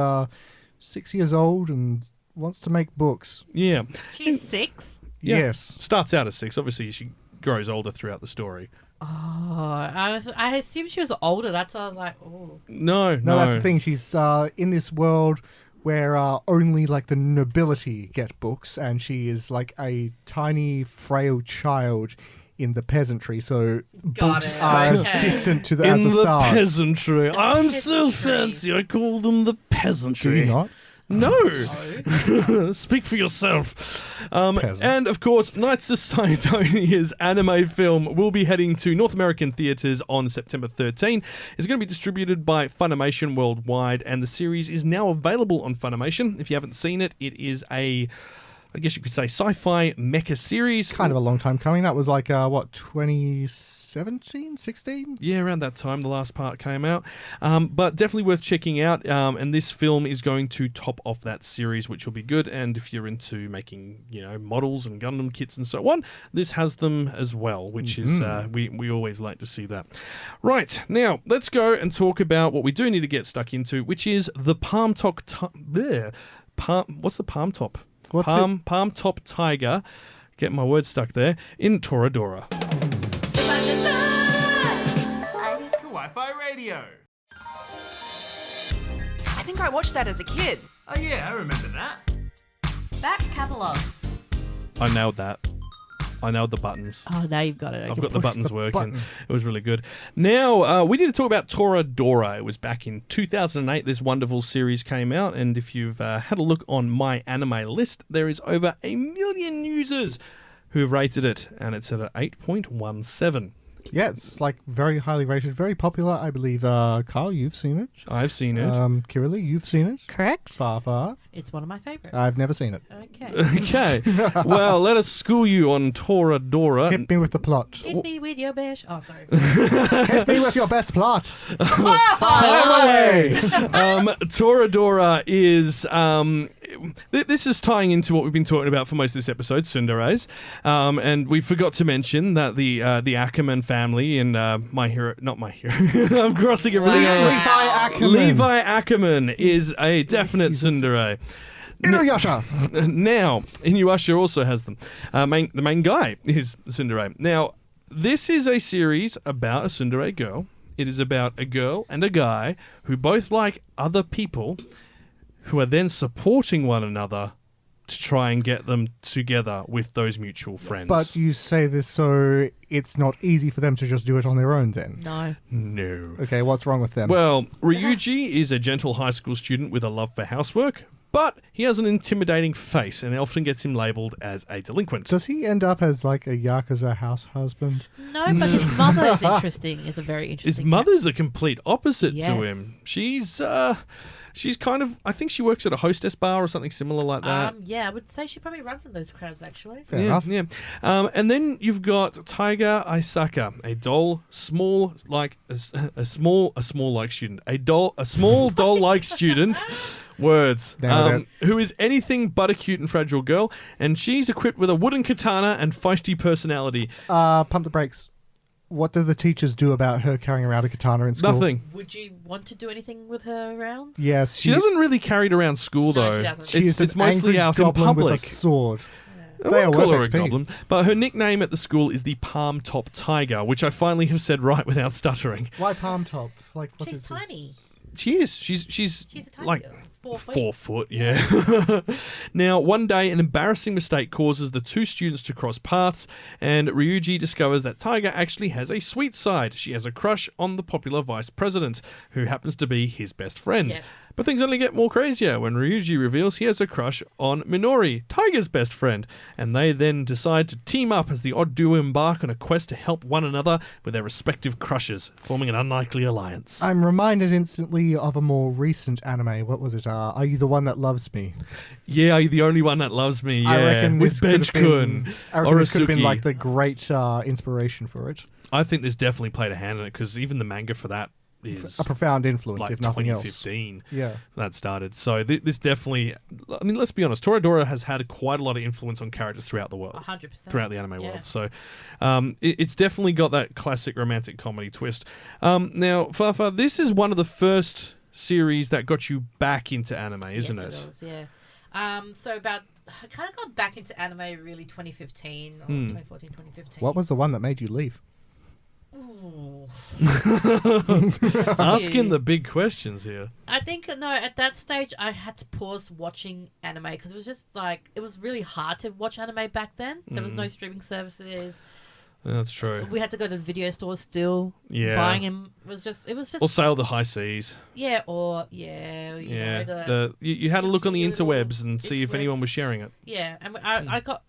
6 years old and wants to make books. Yeah. She's 6? Yeah. Yes. Starts out as 6. Obviously, she grows older throughout the story. Oh, I assumed she was older. That's why I was like, oh. No, that's the thing. She's in this world where only the nobility get books, and she is a tiny, frail child in the peasantry. So books are distant to as the stars. In the peasantry. I'm so fancy. I call them the peasantry. Do you not? No. Speak for yourself. And, of course, Knights of Sidonia's anime film will be heading to North American theatres on September 13. It's going to be distributed by Funimation worldwide, and the series is now available on Funimation. If you haven't seen it, it is I guess you could say sci-fi mecha series. Kind of a long time coming. That was 2017, 16? Yeah, around that time the last part came out. But definitely worth checking out. And this film is going to top off that series, which will be good. And if you're into making, models and Gundam kits and so on, this has them as well, which is we always like to see that. Right, now let's go and talk about what we do need to get stuck into, which is the Palm Top. What's the Palm Top? Palm Top Tiger, get my words stuck there, in ToraDora. Kawaii-Fi Radio. I think I watched that as a kid. Oh yeah, I remember that. Back Catalogue. I nailed that. I nailed the buttons. Oh, now you've got it. I've got the buttons working. It was really good. Now, we need to talk about ToraDora. It was back in 2008 this wonderful series came out, and if you've had a look on my anime list, there is over 1 million users who have rated it, and it's at an 8.17. Yeah, it's like very highly rated, very popular. I believe, Carl, you've seen it. I've seen it. Kirili, you've seen it. Correct. Far. It's one of my favorites. I've never seen it. Okay. Okay. Well, let us school you on ToraDora. Hit me with the plot. Hit me with your best. Oh, sorry. Hit me with your best plot. Fire away! ToraDora is... this is tying into what we've been talking about for most of this episode, Tsunderes. And we forgot to mention that the Ackerman family in My Hero... Not My Hero. I'm crossing everything out. Levi Ackerman is a definite tsundere. Inuyasha. Now, Inuyasha also has them. The main guy is tsundere. Now, this is a series about a tsundere girl. It is about a girl and a guy who both like other people who are then supporting one another to try and get them together with those mutual friends. But you say this so it's not easy for them to just do it on their own then? No. Okay, what's wrong with them? Well, Ryuji is a gentle high school student with a love for housework, but he has an intimidating face and it often gets him labelled as a delinquent. Does he end up as like a Yakuza house husband? No, but his mother is interesting. Is a very interesting. His mother's the complete opposite Yes. to him. She's kind of, I think she works at a hostess bar or something similar like that. Yeah, I would say she probably runs in those crowds actually. Fair enough. Yeah. And then you've got Taiga Aisaka, a small doll-like student. Words. Who is anything but a cute and fragile girl, and she's equipped with a wooden katana and feisty personality. Pump the brakes. What do the teachers do about her carrying around a katana in school? Nothing. Would you want to do anything with her around? Yes. She doesn't really carry it around school, though. She doesn't. It's mostly out in public. With a sword. I wouldn't call her a goblin, but her nickname at the school is the Palm Top Tiger, which I finally have said right without stuttering. Why palm top? Like, what She's is tiny. this? She is. She's a tiny like girl. 4 feet. 4 foot, yeah. Now, one day, an embarrassing mistake causes the two students to cross paths, and Ryuji discovers that Taiga actually has a sweet side. She has a crush on the popular vice president, who happens to be his best friend. Yep. But things only get more crazier when Ryuji reveals he has a crush on Minori, Taiga's best friend, and they then decide to team up as the odd duo embark on a quest to help one another with their respective crushes, forming an unlikely alliance. I'm reminded instantly of a more recent anime. What was it? Are You the One That Loves Me? Yeah, Are You the Only One That Loves Me? Yeah, I reckon with Bench-kun. I reckon this could have been like the great inspiration for it. I think this definitely played a hand in it, because even the manga for that is a profound influence, like if nothing else. 2015. Yeah, that started. So this definitely. I mean, let's be honest. ToraDora has had quite a lot of influence on characters throughout the world, 100%, throughout the anime world. So, it's definitely got that classic romantic comedy twist. Now, Fafa, this is one of the first series that got you back into anime, isn't it? Yes, it was, yeah. So I kind of got back into anime really 2015 or 2014, 2015. What was the one that made you leave? Ooh. Asking the big questions here. I think, no, at that stage I had to pause watching anime because it was just like, it was really hard to watch anime back then. There was no streaming services. That's true. We had to go to the video stores still. Yeah. Buying them was just. Or sail the high seas. Yeah, or you know, you had to look on the interwebs and see if anyone was sharing it. Yeah, and I got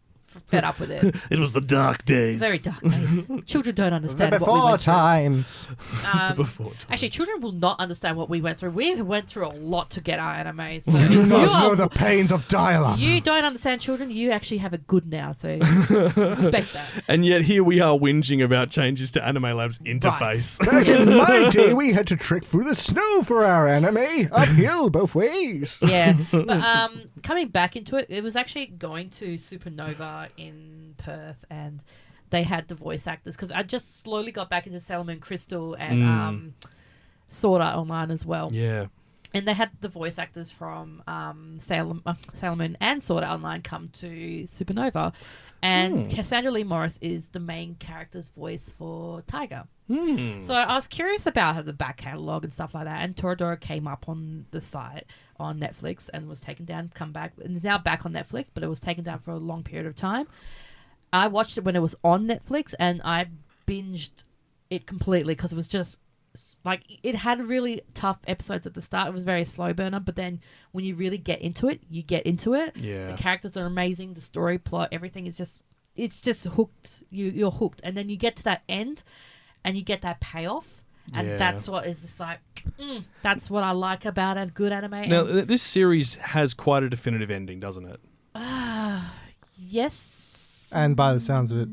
fed up with it. It was the dark days. Very dark days. Children don't understand the what we went times. through. Before times. Actually, children will not understand what we went through. We went through a lot to get our anime. So You do not know the pains of dial-up. You don't understand, children. You actually have it good now, so respect that. And yet here we are whinging about changes to Anime Lab's interface. Back in my day, we had to trek through the snow for our anime, uphill both ways. Yeah, but coming back into it, it was actually going to Supernova in Perth, and they had the voice actors, because I just slowly got back into Sailor Moon Crystal and Sword Art Online as well. Yeah. And they had the voice actors from Sailor Moon and Sword Art Online come to Supernova. And Cassandra Lee Morris is the main character's voice for Tiger. So I was curious about the back catalogue and stuff like that. And ToraDora came up on the site on Netflix and was taken down, come back. And it's now back on Netflix, but it was taken down for a long period of time. I watched it when it was on Netflix, and I binged it completely because it was just... like, it had really tough episodes at the start. It was very slow burner, but then when you really get into it, you get into it. Yeah. The characters are amazing. The story, plot, everything is just... it's just hooked. You're hooked. And then you get to that end, and you get that payoff, and that's what is just like. That's what I like about a good anime. Now, this series has quite a definitive ending, doesn't it? Yes. And by the sounds of it,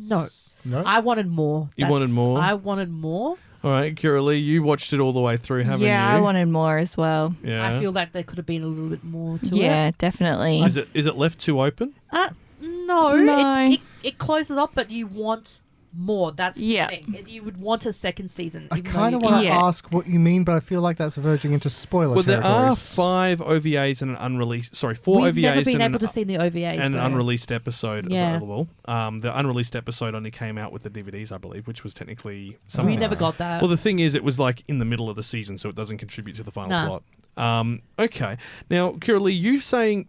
no. I wanted more. You wanted more? I wanted more. All right, Kira Lee, you watched it all the way through, haven't you? Yeah, I wanted more as well. Yeah. I feel like there could have been a little bit more to it. Yeah, definitely. Is it left too open? No. It closes up, but you want more. That's the thing. You would want a second season. I kind of want to ask what you mean, but I feel like that's verging into spoiler territories. There are 5 OVAs and an unreleased... Sorry, 4 OVAs We've never been able to see the OVAs. And an unreleased episode available. The unreleased episode only came out with the DVDs, I believe, which was technically something. We never got that. Well, the thing is, it was like in the middle of the season, so it doesn't contribute to the final plot. Okay. Now, Kira Lee, you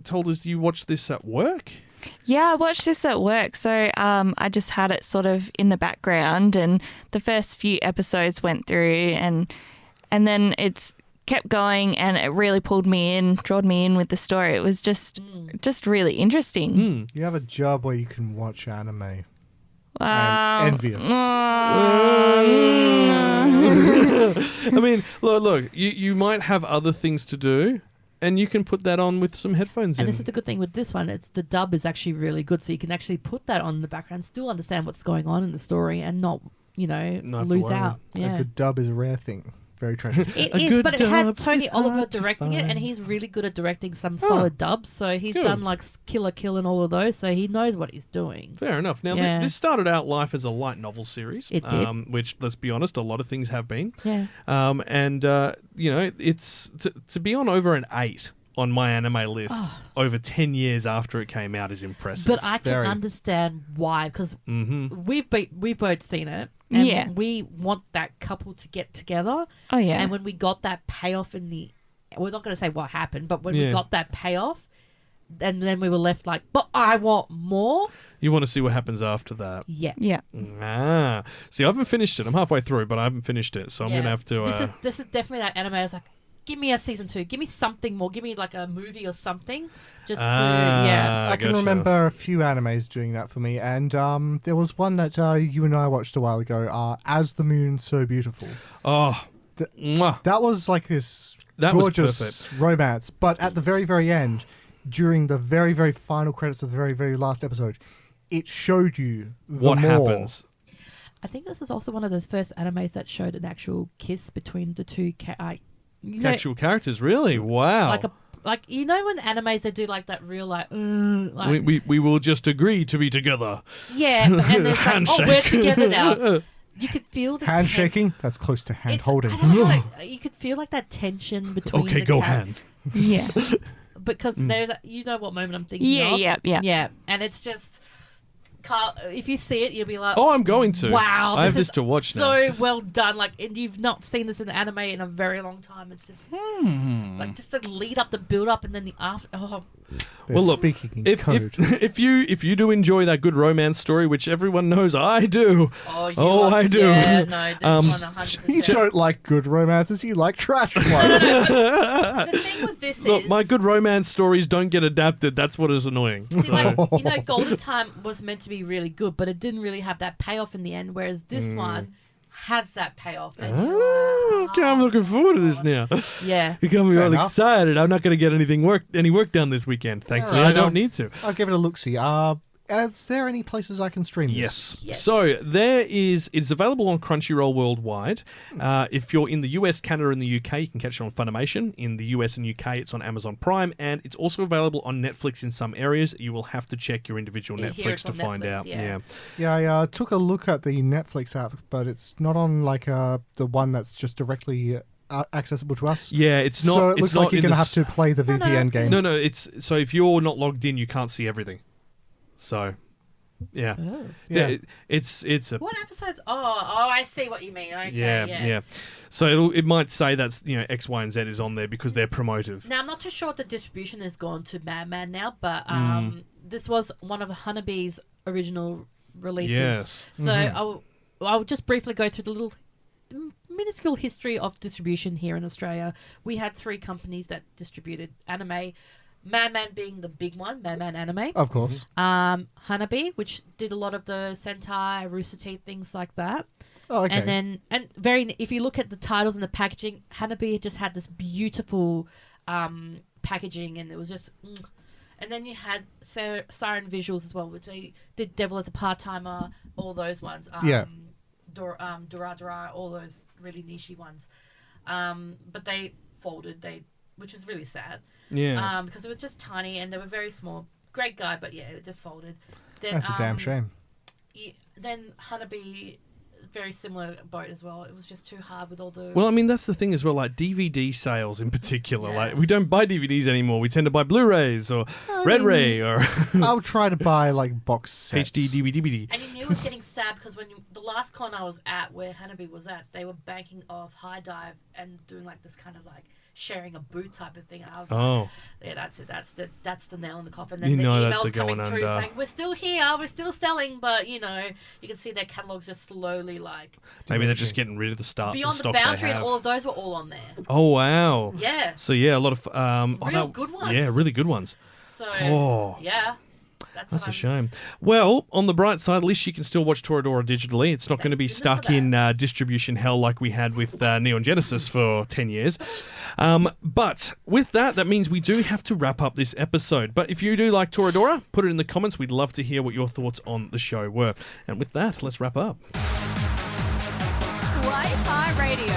told us you watched this at work? Yeah, I watched this at work, so I just had it sort of in the background, and the first few episodes went through, and then it's kept going, and it really pulled me in, drawed me in with the story. It was just really interesting. You have a job where you can watch anime. I'm envious. I mean, look, you might have other things to do. And you can put that on with some headphones in. And this is the good thing with this one. The dub is actually really good. So you can actually put that on in the background, still understand what's going on in the story and not lose out. Yeah. A good dub is a rare thing. Very treasured. It is, but it had Tony Oliver directing it, and he's really good at directing some solid dubs. So he's done like Killer Kill and all of those, so he knows what he's doing. Fair enough. Now, this started out life as a light novel series. It did. Which, let's be honest, a lot of things have been. Yeah. It's to be on over an 8 on my anime list over 10 years after it came out is impressive. But I can understand why, because we've both seen it. And we want that couple to get together. Oh, yeah. And when we got that payoff we're not going to say what happened, but when we got that payoff, and then we were left like, but I want more. You want to see what happens after that. Yeah. Yeah. See, I haven't finished it. I'm halfway through, but I haven't finished it. So I'm going to have to... This is definitely that anime. I was like, give me a season 2. Give me something more. Give me like a movie or something. I can remember a few animes doing that for me, and there was one that you and I watched a while ago, As the Moon So Beautiful. Oh, that was like this gorgeous romance, but at the very, very end, during the very, very final credits of the very, very last episode, it showed you what happens. I think this is also one of those first animes that showed an actual kiss between the two actual characters, really? Wow. Like when animes they do like that real we will just agree to be together. Yeah, and there's like, we're together now. You could feel the handshaking. That's close to hand holding. You could feel like that tension between. Okay, go hands. Yeah, because there's what moment I'm thinking of. Yeah, and it's just. Carl, if you see it, you'll be like, I'm going to. Wow, I have this to watch now. So well done. Like, and you've not seen this in anime in a very long time. It's just like just the lead up, the build up, and then the after. Oh. Well, look, if you do enjoy that good romance story, which everyone knows I do. I do. Yeah, no, this one 100%. You don't like good romances, you like trash ones. The thing with this look, is... my good romance stories don't get adapted. That's what is annoying. See, Golden Time was meant to be really good, but it didn't really have that payoff in the end, whereas this one has that payoff. Okay, I'm looking forward to this now. Yeah. You got me all excited. I'm not going to get any work done this weekend. Thankfully, I don't need to. I'll give it a look-see. Is there any places I can stream this? Yes. So it's available on Crunchyroll worldwide. If you're in the US, Canada, and the UK, you can catch it on Funimation. In the US and UK, it's on Amazon Prime, and it's also available on Netflix in some areas. You will have to check your individual Netflix to find out. Yeah, I took a look at the Netflix app, but it's not on like the one that's just directly accessible to us. Yeah, it's not. So it looks like you're going to have to play the VPN game. No. It's so if you're not logged in, you can't see everything. So, yeah. Oh. Yeah. It's a... What episodes? Oh, I see what you mean. Okay, yeah. So it might say that's, X, Y, and Z is on there because they're promotive. Now, I'm not too sure if the distribution has gone to Madman now, but this was one of Honeybee's original releases. Yes. So I'll just briefly go through the little minuscule history of distribution here in Australia. We had 3 companies that distributed anime. Man being the big one, Man Anime. Of course. Hanabi, which did a lot of the Sentai, Rooster Teeth, things like that. Oh, okay. And if you look at the titles and the packaging, Hanabi just had this beautiful packaging, and it was just. And then you had Siren Visuals as well, which they did Devil as a Part-Timer, all those ones. ToraDora, all those really niche ones. But they folded, which is really sad. Yeah. Because it was just tiny and they were very small. Great guy, but yeah, it just folded. Then, that's a damn shame. Then Hanabi, very similar boat as well. It was just too hard with all the... Well, I mean, that's the thing as well, like DVD sales in particular. Like, we don't buy DVDs anymore. We tend to buy Blu-rays or Red-Ray or... I'll try to buy, like, box sets. HD, DVD. And you knew it was getting sad because the last con I was at, where Hanabi was at, they were banking off High Dive and doing, like, this kind of, like, sharing a boot type of thing. I was like, yeah, that's it. That's the nail in the coffin. And then the emails coming through saying, we're still here, we're still selling, but, you can see their catalogs just slowly, like... Maybe they're just getting rid of the stock. Beyond the Boundary, and all of those were all on there. Oh, wow. Yeah. So, yeah, a lot of... good ones. Yeah, really good ones. So, yeah. That's a shame. Well, on the bright side, at least you can still watch ToraDora digitally. It's not going to be stuck in distribution hell like we had with Neon Genesis for 10 years. But with that means we do have to wrap up this episode. But if you do like ToraDora, put it in the comments. We'd love to hear what your thoughts on the show were. And with that, let's wrap up. Kawaii-Fi Radio.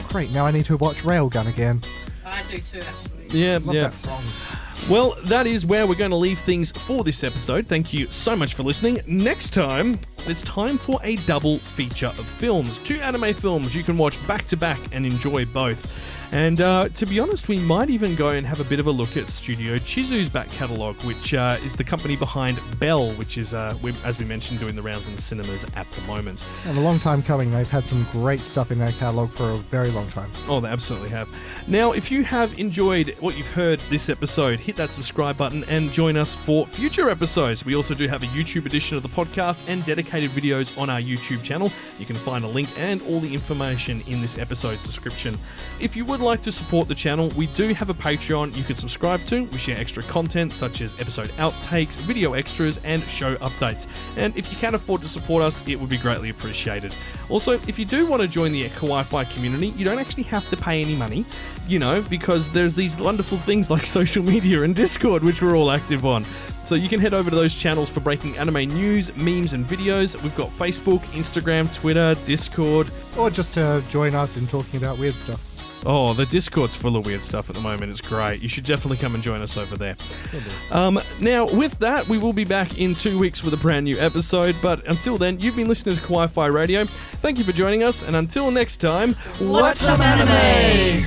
Great, now I need to watch Railgun again. I do too, actually. Yeah, Love that song. Well, that is where we're going to leave things for this episode. Thank you so much for listening. Next time, it's time for a double feature of films. 2 anime films you can watch back to back and enjoy both. And to be honest, we might even go and have a bit of a look at Studio Chizu's back catalogue, which is the company behind Bell, which is, as we mentioned, doing the rounds in the cinemas at the moment. And a long time coming. They've had some great stuff in their catalogue for a very long time. Oh, they absolutely have. Now, if you have enjoyed what you've heard this episode, hit that subscribe button and join us for future episodes. We also do have a YouTube edition of the podcast and dedicated videos on our YouTube channel. You can find a link and all the information in this episode's description. If you would like to support the channel, we do have a Patreon you can subscribe to. We share extra content such as episode outtakes, video extras, and show updates. And if you can afford to support us, it would be greatly appreciated. Also, if you do want to join the Kawaii-Fi community, you don't actually have to pay any money, because there's these wonderful things like social media and Discord, which we're all active on. So you can head over to those channels for breaking anime news, memes, and videos. We've got Facebook, Instagram, Twitter, Discord. Or just to join us in talking about weird stuff. Oh, the Discord's full of weird stuff at the moment. It's great. You should definitely come and join us over there. Now, with that, we will be back in 2 weeks with a brand new episode. But until then, you've been listening to Kawaii-Fi Radio. Thank you for joining us. And until next time, watch some anime!